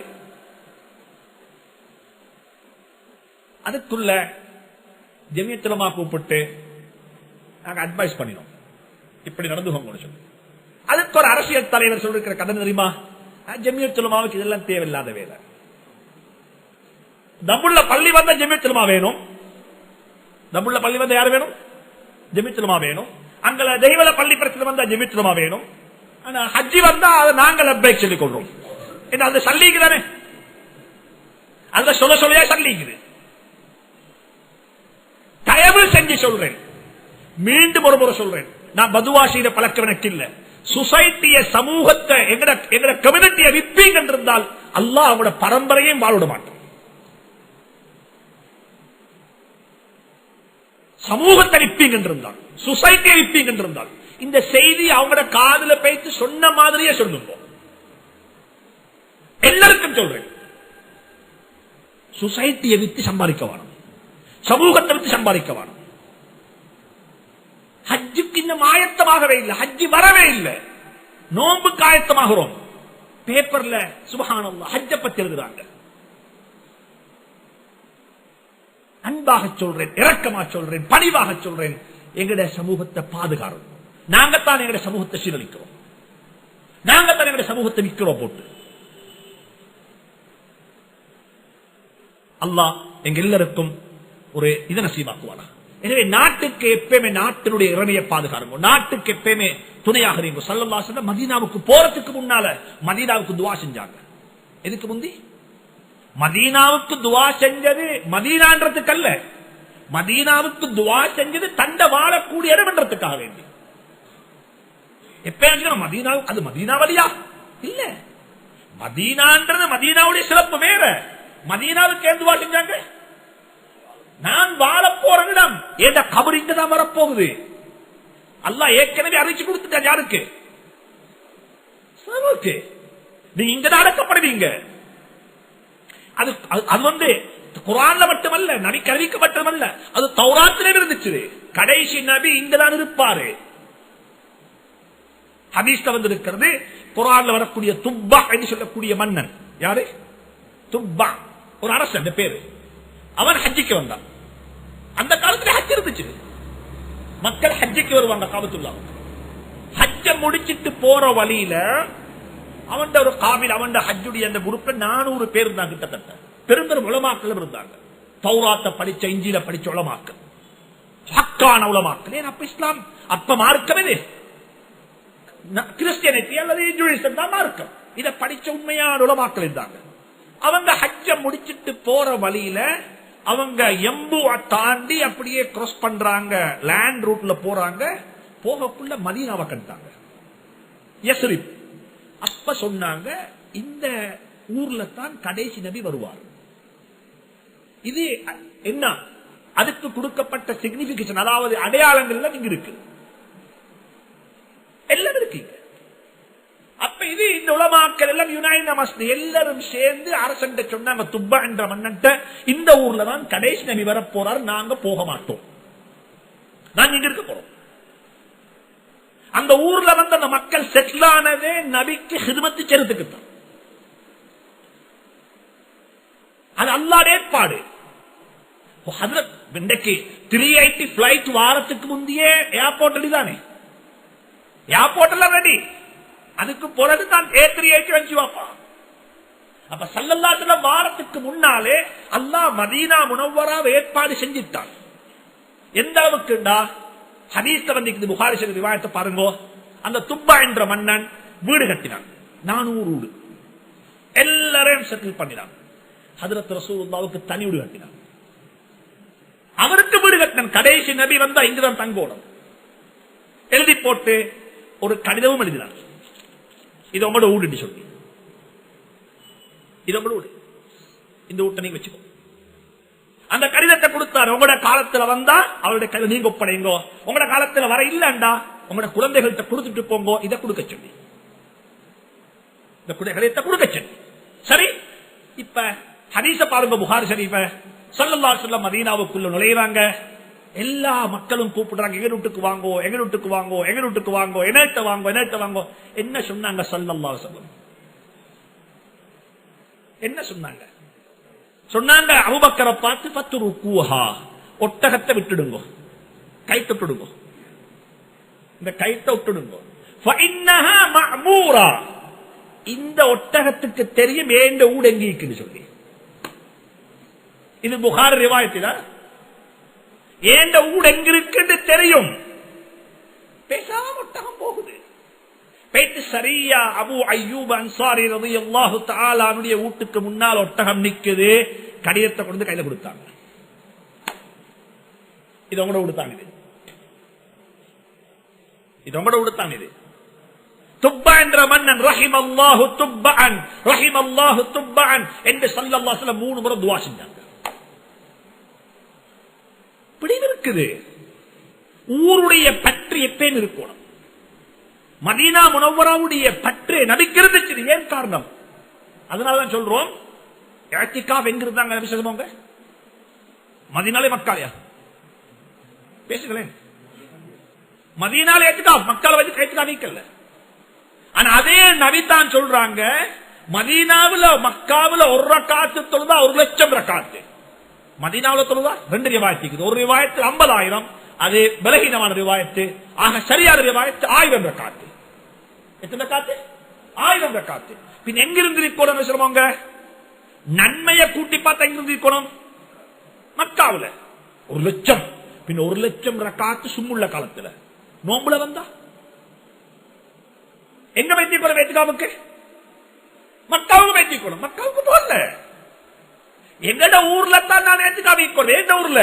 அதுக்குள்ள ஜமியத்துல் உலமா கூப்பிட்டு நாங்க அட்வைஸ் பண்ணினோம், இப்படி நடந்துகோங்க சொல்லி. அதுக்கு ஒரு அரசியல் தலைவர் சொல்லிருக்கிற கடன் தெரியுமா? ஜமியத்துல் உலமாவுக்கு இதெல்லாம் தேவையில்லாத வேலை. தம்புள்ள பள்ளி வந்த ஜமியத்துல் உலமா வேணும், தம்புள்ள பள்ளி வந்த யார் வேணும்? ஜமியத்துல் உலமா வேணும். அங்க தெய்வல பள்ளி பிரச்சனை வந்தா ஜமியத்துல் உலமா வேணும். ஆனா ஹஜ்ஜி வந்தா அதை நாங்கள் அப்டேட் சொல்லிக் கொள்றோம். அந்த சல்லிக்கு தானே, அந்த சொல்லையா சல்லிக்குது. தயவு செஞ்சு சொல்றேன், மீண்டும் ஒரு முறை சொல்றேன், நான் பதுவா செய்த பழக்கம் எனக்கு இல்ல. சொசைட்டிய, சமூகத்தை, எங்கட கம்யூனிட்டியை விப்பீங்க இருந்தால் அல்லாஹ் அவங்களோட பரம்பரையும் வாழ மாட்டோம். சமூகத்தை விப்பீங்க என்றிருந்தால், சொசைட்டியை விப்பீங்க என்றிருந்தால், இந்த செய்தி அவங்களோட காதுல பேச்சு சொன்ன மாதிரியே சொல்லுங்க. எல்லாருக்கும் சொல்றேன், சொசைட்டியை வித்து சம்பாதிக்க வேணும், சமூகத்தை வித்து சம்பாதிக்க வேணும். ஹஜ்ஜுக்கு இன்னும் ஆயத்தமாகவே இல்லை, ஹஜ்ஜி வரவே இல்லை, நோன்புக்கு ஆயத்தமாகிறோம். பேப்பர்ல சுப்ஹானல்லாஹ் ஹஜ்ஜ பத்தி எழுதுறாங்க. அன்பாக சொல்றேன், இரக்கமா சொல்றேன், பணிவாக சொல்றேன், எங்கட சமூகத்தை பாதுகாக்கிறோம். நாங்கத்தான் எங்கட சமூகத்தை சீரழிக்கிறோம், நாங்கத்தான் எங்கட சமூகத்தை விற்கிறோம் போட்டு. அல்லாஹ் எங்க எல்லாருக்கும் ஒரு இதை நசீபாக்குவானா. எனவே நாட்டுக்கு எப்பயுமே நாட்டினுடைய இறைமையை பாதுகாருங்க, நாட்டுக்கு எப்பயுமே துணையாக இருங்க. ஸல்லல்லாஹு அலைஹி வஸல்லம் மதீனாவுக்கு போறதுக்கு முன்னால மதீனாவுக்கு துவா செஞ்சாங்க. எதுக்கு முந்தி? மதீனாவுக்கு துவா செஞ்சது மதீனான்றதுக்கு அல்ல, மதீனாவுக்கு துவா செஞ்சது தண்ட வாழக்கூடிய இடம் என்றதுக்காக வேண்டி. எப்ப மதீனாவுக்கு அது மதீனா வழியா இல்ல, மதீனான்றது மதீனாவுடைய சிறப்பு வேற. மதீனாவுக்கு ஏன் துவா செஞ்சாங்க? நான் வாழ போற இடம் ஏண்ட கபர் இங்கதான் வரப்போகுது. அல்லாஹ் ஏற்கனவே அறிவிச்சு கொடுத்துட்டா. யாருக்கு? நீங்க இங்கதான் அடக்கப்படுவீங்க. அது அது குர்ஆன்ல மட்டுமல்ல, நபிக்கு அறிவிக்கப்பட்டமல்ல, அது தௌராத்திலே இருந்துச்சு. கடைசி நபி இங்கதான் இருப்பாரு. ஹதீஸ்ல வந்திருக்கிறது, குர்ஆன்ல வரக்கூடிய துப்பா என்று சொல்லக்கூடிய மன்னன் யாரு? துப்பா ஒரு அரசன் பேரு. அவன் ஹஜ்ஜிக்கு வந்தான். அந்த காலத்துல ஹஜ் இருந்துச்சு, மக்கள் ஹஜ்ஜிக்கு வருவாங்க காபத்துல்லா. ஹஜ்ஜ முடிச்சிட்டு போற வழியில அவன் ஒரு காபில், அவன் ஹஜ்ஜுடைய அந்த குரூப்ல 400 பேர் இருந்தாங்க. கிட்டத்தட்ட பெரும்பெரும் உலமாக்கள் இருந்தாங்க. தௌராத்தை படிச்ச, இஞ்சில படிச்ச உலமாக்கள், ஹக்கான உலமாக்கள். ஏன் அப்ப இஸ்லாம் அப்ப மார்க்கமே கிறிஸ்டியானிட்டி அல்லது ஜூயிசம் தான் மார்க்கம். இதை படிச்ச உண்மையான உலமாக்கள் இருந்தாங்க. அவங்க ஹஜ்ஜ முடிச்சிட்டு போற வழியில அவங்க எம்புவ தாண்டி அப்படியே கிராஸ் பண்றாங்க, லேண்ட் ரூட்ல போறாங்க. போகக்குள்ள மதீனாவை கண்டாங்க, யஸ்ரிப். அப்ப சொன்னாங்க, இந்த ஊர்ல தான் கடைசி நபி வருவார். இது என்ன? அதுக்கு கொடுக்கப்பட்ட சிக்னிபிகேஷன், அதாவது அடையாளங்கள் இங்க இருக்கு, எல்லாம் இருக்கீங்க. அப்ப இது இந்த உலமாக்கள் எல்லாம் யுனைட் எல்லாரும் சேர்ந்து அரசன் சொன்னாங்க, துப்பா என்ற மன்னன், இந்த ஊர்ல தான் கடைசி நபி வர போறார், நாங்க போக மாட்டோம், நாங்க இங்க இருக்க போறோம். அந்த ஊர்ல வந்து அந்த மக்கள் செட்டில் ஆனதே நபிக்கு ஹிதமத்து செய்யறதுக்கு தான். அது அல்லாஹ்வுடைய ஏற்பாடு. இன்றைக்கு 380 பிளைட் வாரத்துக்கு முந்தையே ஏர்போர்ட் ரெடிதானே, ஏர்போர்ட் எல்லாம் ரெடி. அதுக்கு பிறகு தான் A380 வந்து வாப்பா. அப்ப ஸல்லல்லாஹு அலைஹி வஸல்லம் வாரத்துக்கு முன்னாலே அல்லாஹ் மதீனா முனவ்வராவை ஏற்பாடு செஞ்சிட்டான். எந்த அளவுக்குண்டா, ஹதீஸ்ல வந்து புகாரி ஷரீஃப் ரிவாயத்தை பாருங்க. அந்த துப்பா என்ற மன்னன் வீடு கட்டினான், 400 வீடு, எல்லாரையும் செட்டில் பண்ணினான். ஹஜ்ரத் ரசூலுல்லாஹ்வுக்கு தனி வீடு கட்டினான், அவருக்கு வீடு கட்டினான். கடைசி நபி வந்தா இங்குதான் தங்கோடும் எழுதி போட்டு ஒரு கடிதமும் எழுதினார், இது உங்களோட வீடு சொல்லி, இது உங்களோட வீடு, இந்த வீட்டை நீங்க வச்சுக்கோ. அந்த கடிதத்தை கொடுத்தார். உங்களோட காலத்துல வந்தா அவருடைய கையில நீங்க ஒப்படைங்கோ, உங்களோட காலத்துல வர இல்லண்டா உங்களோட குழந்தைகள்கிட்ட கொடுத்துட்டு போங்கோ, இதை கொடுக்க சொல்லி, இந்த கடிதத்தை கொடுக்க சொல்லி. சரி, இப்ப ஹதீஸ பாருங்க, புகாரி ஷரீஃப. ஸல்லல்லாஹு அலைஹி வஸல்லம் மதீனாவுக்குள்ள நுழையறாங்க, எல்லா மக்களும் கூப்பிடுறாங்க, எங்க வீட்டுக்கு வாங்கோ, எங்க வீட்டுக்கு வாங்கோ, எங்க வீட்டுக்கு வாங்கோ, என்னட்ட வாங்கோ, என்னட்ட வாங்கோ. என்ன சொன்னாங்க ஸல்லல்லாஹு அலைஹி வஸல்லம்? என்ன சொன்னாங்க? சொன்னாங்க, அபூபக்கரை பார்த்து ஃபத்ருக்கூஹா, ஒட்டகத்தை விட்டுடுங்க, கைத்தை விட்டுடுங்க, இந்த கைத்தை விட்டுடுங்க. ஃபஇன்னஹா மஅமூரா, இந்த ஒட்டகத்துக்கு தெரியும் ஏண்ட ஊடு எங்க இருக்குன்னு சொல்லி. இது புகாரி ரிவாயத்தில ஏண்ட ஊடு எங்க இருக்குன்னு தெரியும். பேசாம ஒட்டகம் போகுது. பேட்டு சரியா அபூ அய்யூப் அன்சாரி ரலியல்லாஹு தஆலா அவருடைய வீட்டுக்கு முன்னால் ஒட்டகம் நிக்குது. கடிதத்தை கொண்டு கையில கொடுத்தாங்க, இது உங்களோட கொடுத்தாங்க, இது உங்களோட கொடுத்தாங்க. இது துப்பா என்ற மன்னன் ரஹிமல்லாஹு துப்பஅன், ரஹிமல்லாஹு துப்பஅன் என்று ஸல்லல்லாஹு அலைஹி வஸல்லம் 3 முறை துஆ செஞ்சாங்க. பிடிவு இருக்கு. இருக்குது. ஊருடைய பற்று எப்பயும் இருக்கணும். மதீனா முனவ்வராவுடைய பற்று நபிக்கு இருந்துச்சு. ஏன் காரணம்? அதனாலதான் சொல்றோம் இஅ்திகாஃப் எங்க இருந்தாங்க நபி சொல்லுவாங்க? மதீனாலே மக்காலையா? பேசுங்களேன். மதீனாலே இஅ்திகாஃப், மக்கால வச்சு இஅ்திகாஃப் வைக்கல. ஆனா அதே நபி தான் சொல்றாங்க மதீனாவுல மக்காவுல ஒரு ரக்காத்து தொழுதா 1,00,000 ரக்காத்து. மதீனாவுல தொழுதா 2 ரிவாயத்து. ஒரு ரிவாயத்து 50,000, அது பலகீனமான ரிவாயத்து. ஆக சரியான ரிவாயத்து 1000 ரக்காத்து. எத்தனை ரக்காத்து? 1000 ரக்காத்து. பின் எங்கிருந்து இருக்கணும் சொல்லுவாங்க? நன்மையை கூட்டி பார்த்தா எங்கிருந்து இருக்கணும்? மக்காவுல 1,00,000. பின் 1,00,000 ரக்காத்து சும்முள்ள காலத்துல நோம்புல வந்தா எங்க வைத்திக்கணும்? வேத்துக்காவுக்கு மக்காவுக்கு வைத்திக்கணும். மக்காவுக்கு போகல. எங்கட ஊர்ல தான் நான் வேத்துக்காவிக்கணும். எந்த ஊர்ல?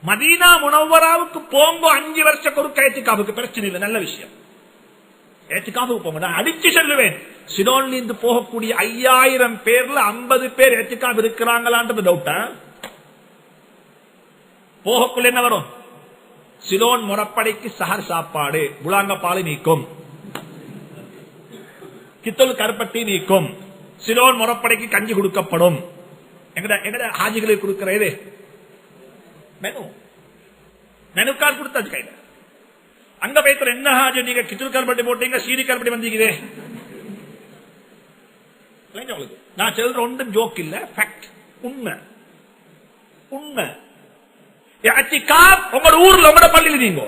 மதீனா முனவ்வராவுக்கு போங்க. 5 வருஷம் ஒரு ஏத்துக்காவுக்கு பிரச்சனை இல்லை. நல்ல விஷயம். ஏத்துக்காவுக்கு போங்க. நான் அடிச்சு சொல்லுவேன், சிலோன்ல இருந்து போகக்கூடிய 5000 பேர்ல 50 பேர் ஏத்துக்காவு இருக்கிறாங்களான்றது டவுட்டா? போகக்குள்ள என்ன வரும்? சிலோன் முறப்படைக்கு சஹர் சாப்பாடு, புலாங்க பாலை நீக்கும், கித்தல் கருப்பட்டி நீக்கும், சிலோன் முறப்படைக்கு கஞ்சி கொடுக்கப்படும். எங்கட ஹாஜிகளுக்கு கொடுக்கிறது மெனு கார்டு கொடுத்தாச்சு கையில. அங்க போய்த்து என்ன ஹாஜி நீங்க கித்தல் கருப்பட்டி போட்டீங்க, சீனி கருப்பட்டி வந்தீங்க. நான் சொல்ற ஒன்றும் ஜோக் இல்ல, ஃபேக்ட், உண்மை. உண்மை. உங்களோட ஊர்ல உங்களோட பள்ளியில் இருந்தீங்க,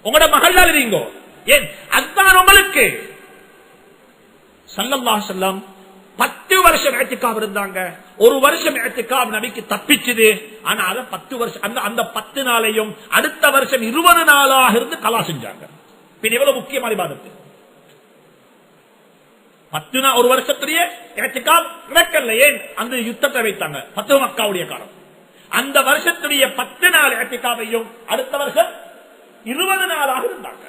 உங்களோட மகள்ல இருந்தீங்க. ஏன் அதுதான் உங்களுக்கு ஸல்லல்லாஹு அலைஹி வஸல்லம் 10 வருஷம் இஅ்திகாஃப் இருந்தாங்க. ஒரு வருஷம் இஅ்திகாஃப் நபிக்கு தப்பிச்சது. ஆனா அத 10 வருஷம் அந்த 10 நாளையும் அடுத்த வருஷம் 20 நாளாக இருந்து கலா செஞ்சாங்க. பின் எவ்வளவு முக்கியமான இபாதத். 10 நாள் ஒரு வருஷத்திலேயே இஅ்திகாஃப் நடக்கல. ஏன்? அந்த யுத்தத்தை வைத்தாங்க. 10 மக்காவுடைய காலம். அந்த வருஷத்துடைய 10 நாள் இஅ்திகாஃபையும் அடுத்த வருஷம் 20 நாளாக இருந்தாங்க.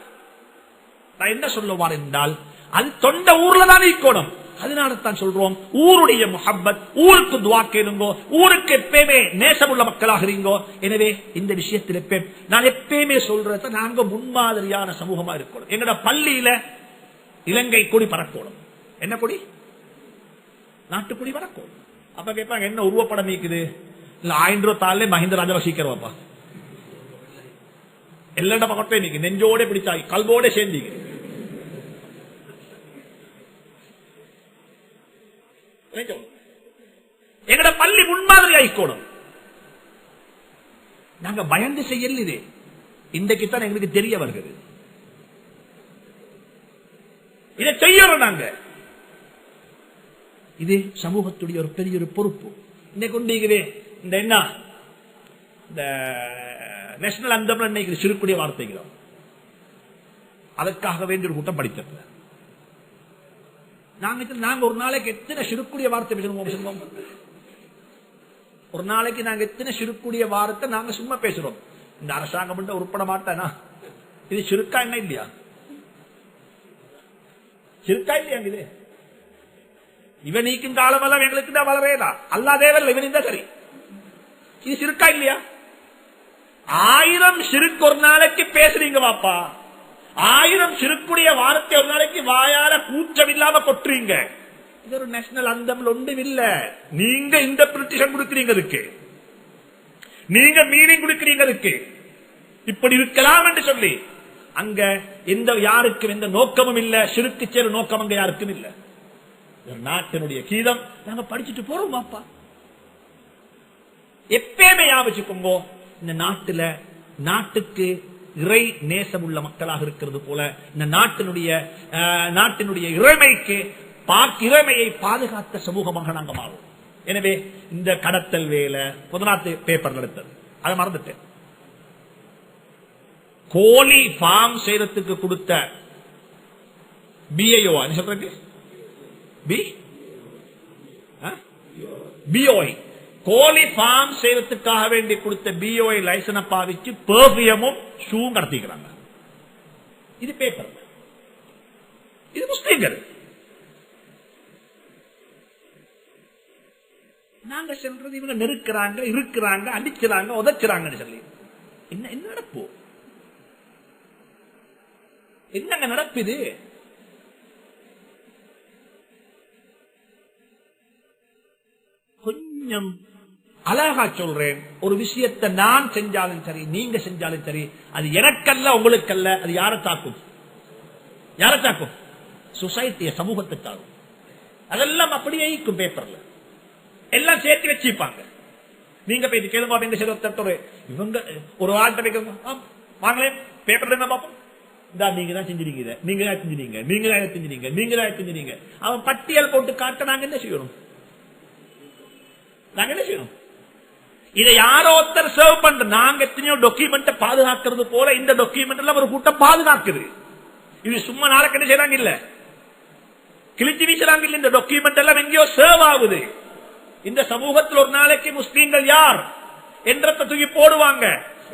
நான் என்ன சொல்லுவார் என்றால், அது தொண்ட ஊர்ல தான் இருக்கணும். அதனால தான் சொல்றோம், ஊருடைய முஹப்பத், ஊருக்கு துஆ கேளுங்கோ, ஊருக்கு எப்பயுமே நேசமுள்ள மக்களாக இருங்கோ. எனவே இந்த விஷயத்தில் நான் எப்பயுமே சொல்றத, நாங்க முன்மாதிரியான சமூகமா இருக்கணும். எங்கட பள்ளியில இலங்கை கொடி பறக்கணும். என்ன கொடி? நாட்டுக்கொடி பறக்கணும். அப்ப கேட்பாங்க, என்ன உருவப்படம் இருக்குது? இல்ல 1000 ரூபாய் தாளே மஹிந்த ராஜபக்ஷ எல்லா பக்கத்தையும் நீங்க நெஞ்சோட பிடிச்சாய், கல்வோட சேர்ந்தீங்க. எங்கட பள்ளி முன்மாதிரி ஆயிக்கோணும். நாங்க பயந்து செய்யல. இது இன்றைக்குத்தான் எங்களுக்கு தெரிய வருகிறது. இதை செய்யறோம் நாங்க. இது சமூகத்துடைய ஒரு பெரிய ஒரு பொறுப்பு. இன்னைக்கு கொண்டீங்களே இந்த என்ன இந்த நேஷனல் அந்தம் இன்னைக்கு சிறுக்குடைய வார்த்தைகள், அதற்காக வேண்டிய ஒரு கூட்டம் படித்தது. நாங்க ஒரு நாளைக்கு எத்தனை சிறுக்குடைய வார்த்தை பேசணும்? ஒரு நாளைக்கு நாங்க எத்தனை சிறுக்குடைய வார்த்தை நாங்க சும்மா பேசுறோம். இந்த அரசாங்கம் உருப்பட மாட்டானா? இது சிறுக்கா என்ன இல்லையா? சிறுக்கா இல்லையா? இது இவன் நீக்கும் காலமெல்லாம் எங்களுக்கு தான் வளரேதா? அல்லா தேவல் இவன் இந்த சரி. இது சிறுக்கா இல்லையா? 1000 சிறுக்கு ஒரு நாளைக்கு பேசுறீங்க வாப்பா. 1000 சிறுக்குடைய வார்த்தை ஒரு நாளைக்கு வாயால கூச்சம் இல்லாம கொட்டுறீங்க. இது ஒரு நேஷனல் அந்தம் ஒன்றும் இல்ல. நீங்க இன்டர்பிரிட்டேஷன் கொடுக்கிறீங்க, அதுக்கு நீங்க மீனிங் கொடுக்கிறீங்க, அதுக்கு இப்படி இருக்கலாம் என்று சொல்லி. அங்க எந்த யாருக்கும் எந்த நோக்கமும் இல்ல. சிறுக்கு சேரு நோக்கம் அங்க யாருக்கும் இல்ல. நாட்டினுடைய கீதம் நாங்க படிச்சுட்டு போறோம் வாப்பா. எப்பயுமே ஞாபகம், இந்த நாட்டுக்கு இறை நேசம் உள்ள மக்களாக இருக்கிறது போல இந்த நாட்டினுடைய இறைமைக்கு இறைமையை பாதுகாத்த சமூகமாக நாங்க மாறும். எனவே இந்த கடத்தல் வேலை புதனாத்து பேப்பர் எடுத்தது, அதை மறந்துட்டேன். கோழி ஃபார்ம் செய்யறதுக்கு கொடுத்த பிஐஓ சொல்றதுக்கு பிஓஐ, கோழி ஃபார்ம் செய்யறதுக்காக வேண்டி கொடுத்த பிஓஐ லைசனை பாவிச்சு பெர்ஃபியூமும் ஷூவும் கடத்திக்கிறாங்க. இது பேப்பர். இது முஸ்லீம்கள். நாங்க சொல்றது இவங்க நெருக்கிறாங்க, இருக்கிறாங்க, அடிக்கிறாங்க, உதைக்கிறாங்கன்னு சொல்லி என்ன நடப்பு? என்னங்க நடக்குது? கொஞ்சம் அழகா சொல்றேன். ஒரு விஷயத்தை நான் செஞ்சாலும் சரி, நீங்க செஞ்சாலும் சரி, அது எனக்கல்ல, உங்களுக்கல்ல, அது யாரை தாக்கும்? யாரை தாக்கும்? சொசைட்டிய, சமூகத்துக்காகும். அதெல்லாம் அப்படியே இருக்கும். பேப்பர்ல எல்லாம் சேர்த்து வச்சுப்பாங்க. நீங்க போய் கேள்வி இவங்க ஒரு ஆள்கிட்ட வாங்களே பேப்பர் என்ன பார்ப்போம். நீங்க தான் செஞ்சிருக்கீங்க, நீங்க தான் செஞ்சிருக்கீங்க, நீங்க தான் செஞ்சிருக்கீங்க, நீங்க தான் செஞ்சிருக்கீங்க. அவன் பட்டியல் போட்டு காட்ட நாங்க என்ன செய்யணும்? நாங்க என்ன செய்யணும்? இதை யாரோ ஒருத்தர் சர்வ் பண்ற. நாங்க எத்தனையோ டாக்குமெண்ட் பாதுகாக்கிறது போல இந்த டாக்குமெண்ட் எல்லாம் ஒரு கூட்டம் பாதுகாக்குது. இது சும்மா நாளைக்கு என்ன செய்யறாங்க இல்ல, கிழிச்சு வீசுறாங்க இல்ல. இந்த டாக்குமெண்ட் எல்லாம் எங்கேயோ சர்வ் ஆகுது. இந்த சமூகத்தில் ஒரு நாளைக்கு முஸ்லீம்கள் யார் என்றத தூக்கி போடுவாங்க.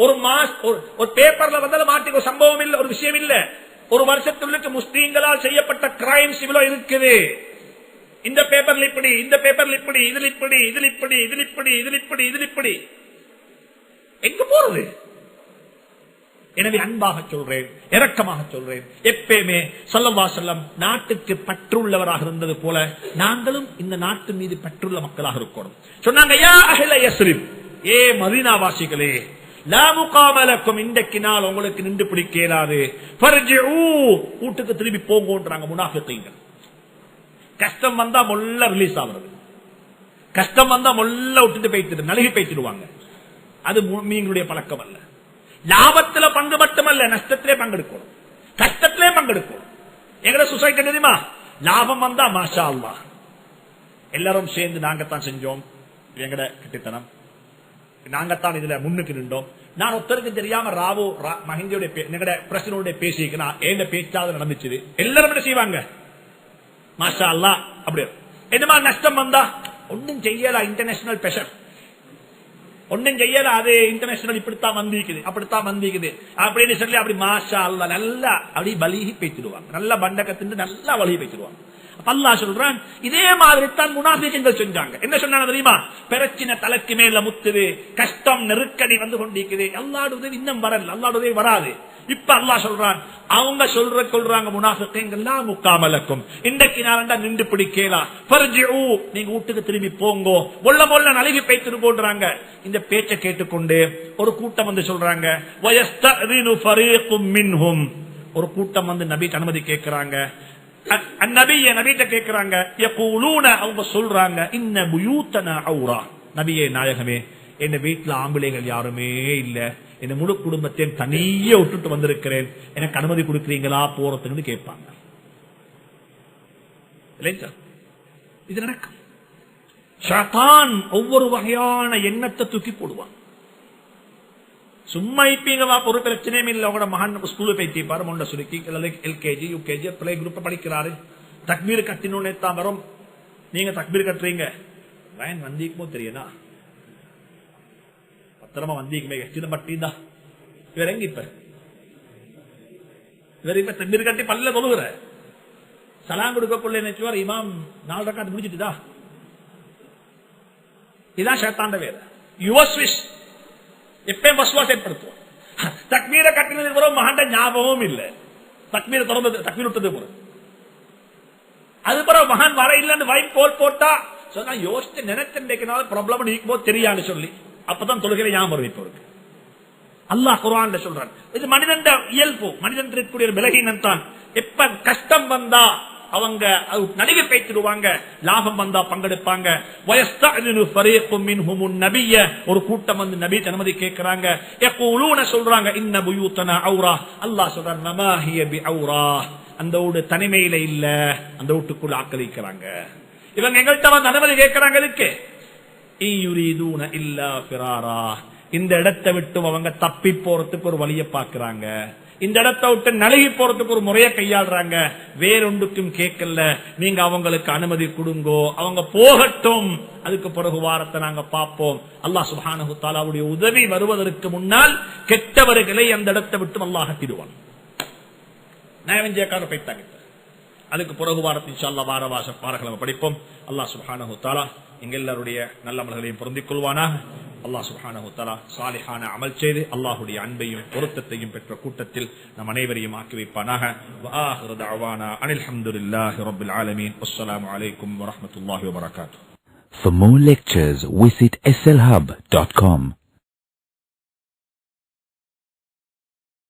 ஒரு பேப்பர்ல வந்தாலும் மாட்டி சம்பவம் இல்ல, ஒரு விஷயம் இல்ல. ஒரு வருஷத்துக்கு முஸ்லீம்களால் செய்யப்பட்ட கிரைம்ஸ் இவ்வளவு இருக்குது. இந்த பேப்பர்ல இப்படி, இந்த பேப்பர்ல இப்படி, இதில் இப்படி, இதில் இப்படி, இதில் இப்படி, இதில் இப்படி, இதில் இப்படி, எங்க போறது? எனவே அன்பாக சொல்றேன், இரக்கமாக சொல்றேன், எப்பயுமே ஸல்லல்லாஹு அலைஹி வஸல்லம் நாட்டுக்கு பற்றுள்ளவராக இருந்தது போல நாங்களும் இந்த நாட்டு மீது பற்றுள்ள மக்களாக இருக்கணும். சொன்னாங்க, யா அஹ்ல யஸ்ரிப், ஏ மதீனாவாசிகளே, லா முகாம லக்கும், இன்றைக்கு நாள் உங்களுக்கு நின்று பிடிக்க இயலாது. ஃபர்ஜிஊ, வீட்டுக்கு திரும்பி போங்கன்றாங்க முனாஃபிகீன்கள். கஷ்டம் வந்தா மொல்ல ரிலீஸ் ஆகுறது, கஷ்டம் வந்தா மொல்ல விட்டுட்டு போயிட்டு நழுகி போயிட்டுடுவாங்க. அது மீன்களுடைய பழக்கம் அல்ல. லாபத்துல பங்கு மட்டுமல்ல, நஷ்டத்திலே பங்கெடுக்கணும், கஷ்டத்திலே பங்கெடுக்கணும். எங்கட சொசைட்டி தெரியுமா, லாபம் வந்தா மாஷா அல்லாஹ் எல்லாரும் சேர்ந்து நாங்கத்தான் செஞ்சோம், எங்கட கட்டித்தனம், நாங்கத்தான் இதுல முன்னுக்கு நின்றோம். நான் ஒருத்தருக்கு தெரியாம ராவோ மஹிந்தியோட எங்கட பிரசிடனுடைய பேசிக்கிறேன், ஏண்ட பேச்சாவது நடந்துச்சு. எல்லாரும் என்ன செய்வாங்க, மாஷா அல்லாஹ். அப்படி என்னமா நஷ்டம் வந்தா ஒன்னும் செய்யல, இன்டர்நேஷனல் பிரஷர் ஒன்னும் செய்யல, அது இன்டர்நேஷனல் இப்படித்தான் வந்திக்குது, அப்படித்தான் வந்திக்குது அப்படின்னு சொல்லி அப்படி மாஷா அல்லாஹ் நல்லா அப்படி பலிகி பேசிடுவாங்க. நல்லா பண்டகத்தின் நல்லா வலிகி பேசிடுவாங்க. அல்லாஹ் சொல்றான், இதே மாதிரி தான் முனாஃபிகீன்கள் செஞ்சாங்க. என்ன சொன்னாங்க தெரியுமா, பிரச்சனை தலைக்கு மேல முத்துது, கஷ்டம் நெருக்கடி வந்து கொண்டிருக்குது, அல்லாஹ்வுடைய உதவி இன்னும் வரல, அல்லாஹ்வுடைய உதவி வராது. இப்ப அல்லாஹ் சொல்றான், அவங்க சொல்றாங்க முனாஃபிகீன்கள், லா முகாம லக்கும், இன்றைக்கு நாளண்டா நின்று பிடிக்கலாம், ஃபர்ஜிஊ, நீங்க வீட்டுக்கு திரும்பி போங்கோ, மொல்ல நழுவி பேய்த்து போன்றாங்க. இந்த பேச்சை கேட்டுக்கொண்டு ஒரு கூட்டம் வந்து சொல்றாங்க, வயஸ்தஅذினு ஃபரீகும் மின்ஹும், ஒரு கூட்டம் வந்து நபி அனுமதி கேட்கிறாங்க. நபிட்ட கேட்கிறாங்க, யகூலூன, அவங்க சொல்றாங்க, இன்ன புயூத்தனா ஔரா, நபியே நாயகமே, என் வீட்டுல ஆம்பளைகள் யாருமே இல்ல, என் முழு குடும்பத்தையும் தனியே விட்டுட்டு வந்திருக்கிறேன், எனக்கு அனுமதி கொடுக்கிறீங்களா போறதுன்னு கேட்பாங்க. இது நடக்கும். ஷைத்தான் ஒவ்வொரு வகையான எண்ணத்தை தூக்கி போடுவான். சும்மா இப்பீங்கவா ஒரு பிரச்சனையும் இல்ல. உங்களோட மகன் ஸ்கூலு போயிட்டு பாரு, மொண்ட சுருக்கி எல்கேஜி யூகேஜி பிளே குரூப் படிக்கிறாரு, தக்பீர் கட்டினோன்னு தான் வரும். நீங்க தக்பீர் கட்டுறீங்க, வயன் வந்திக்குமோ தெரியுதா, பத்திரமா வந்திக்குமே எச்சின பட்டிதான் இவர் எங்க இப்ப தக்பீர் கட்டி பல்ல தொழுகிற சலாம் கொடுக்கக்குள்ள நினைச்சுவார், இமாம் 4 ரக்காத் முடிச்சுட்டுதா. இதான் ஷைத்தான்ட வேற. யுவஸ்விஷ் எப்பயும் வஸ்வாஸ் ஏற்படுத்துவோம். தக்பீரை கட்டினதுக்கு பிறகு மகண்ட ஞாபகமும் இல்ல, தக்பீரை தொடர்ந்து தக்பீர் விட்டது பிறகு அது பிறகு மகன் வர இல்லன்னு வைப் கோல் போட்டா சொன்னா யோசிச்சு நினைச்ச ப்ராப்ளம் நீக்கும்போது தெரியாது சொல்லி அப்பதான் தொழுகிற ஞாபகம் இப்ப அல்லாஹ் குர்ஆன்ல சொல்றான். இது மனிதன் இயல்பு, மனிதன் இருக்கக்கூடிய பலகீனம் தான். எப்ப கஷ்டம் வந்தா அவங்க நடிகை பேசிடுவாங்க, லாபம் வந்தா பங்கெடுப்பாங்க. வயஸ்தஅذினு ஃபரீகும் மின்ஹும் நபிய, ஒரு கூட்டம் வந்து நபி அனுமதி கேட்கிறாங்க. யகூலூன, சொல்றாங்க, இன்ன புயூத்தனா ஔரா, அல்லாஹ் சொல்றான், வமா ஹிய பிஔரா, அந்த வீடு தனிமையில இல்ல, அந்த வீட்டுக்குள்ள ஆக்களிக்கிறாங்க. இவங்க எங்கள்கிட்ட வந்து அனுமதி கேட்கிறாங்க. இதுக்கு இயுரீதுன இல்லா ஃபிராரா, இந்த இடத்தை விட்டு அவங்க தப்பி போறதுக்கு ஒரு வழியை பாக்குறாங்க, இந்த இடத்தை விட்டு நழுகி போறதுக்கு ஒரு முறையை கையாளுறாங்க. வேறொன்றுக்கும் கேட்கல, நீங்க அவங்களுக்கு அனுமதி கொடுங்கோ, அவங்க போகட்டும், அதுக்கு பிறகு வாரத்தை நாங்க பார்ப்போம். அல்லாஹ் சுப்ஹானஹு வ தஆலாவுடைய உதவி வருவதற்கு முன்னால் கெட்டவர்களை அந்த இடத்தை விட்டு அல்லாஹ் அகற்றிடுவான். நயவஞ்சேக்கார போயிட்டாங்க. அதுக்கு பிறகு வாரத்தை இன்ஷா அல்லாஹ் வாரக்கிழமை படிப்போம். அல்லாஹ் சுப்ஹானஹு வ தஆலா எங்கள் எல்லாருடைய நல்ல அமல்களையும் பொருந்திக் கொள்வானாக. அல்லாஹ் சுப்ஹானஹு வ தஆலா சாலிஹான அமல் செய்து அல்லாஹ்வுடைய அன்பையும் பொருத்தத்தையும் பெற்ற கூட்டத்தில் நம் அனைவரையும் ஆக்கி வைப்பானாக. வ ஆகிரு தஅவானா அனில் ஹம்துலில்லாஹி ரப்பில் ஆலமீன். அஸ்ஸலாமு அலைக்கும் வ ரஹ்மத்துல்லாஹி வ பரகாத்துஹு. For more lectures, visit slhub.com.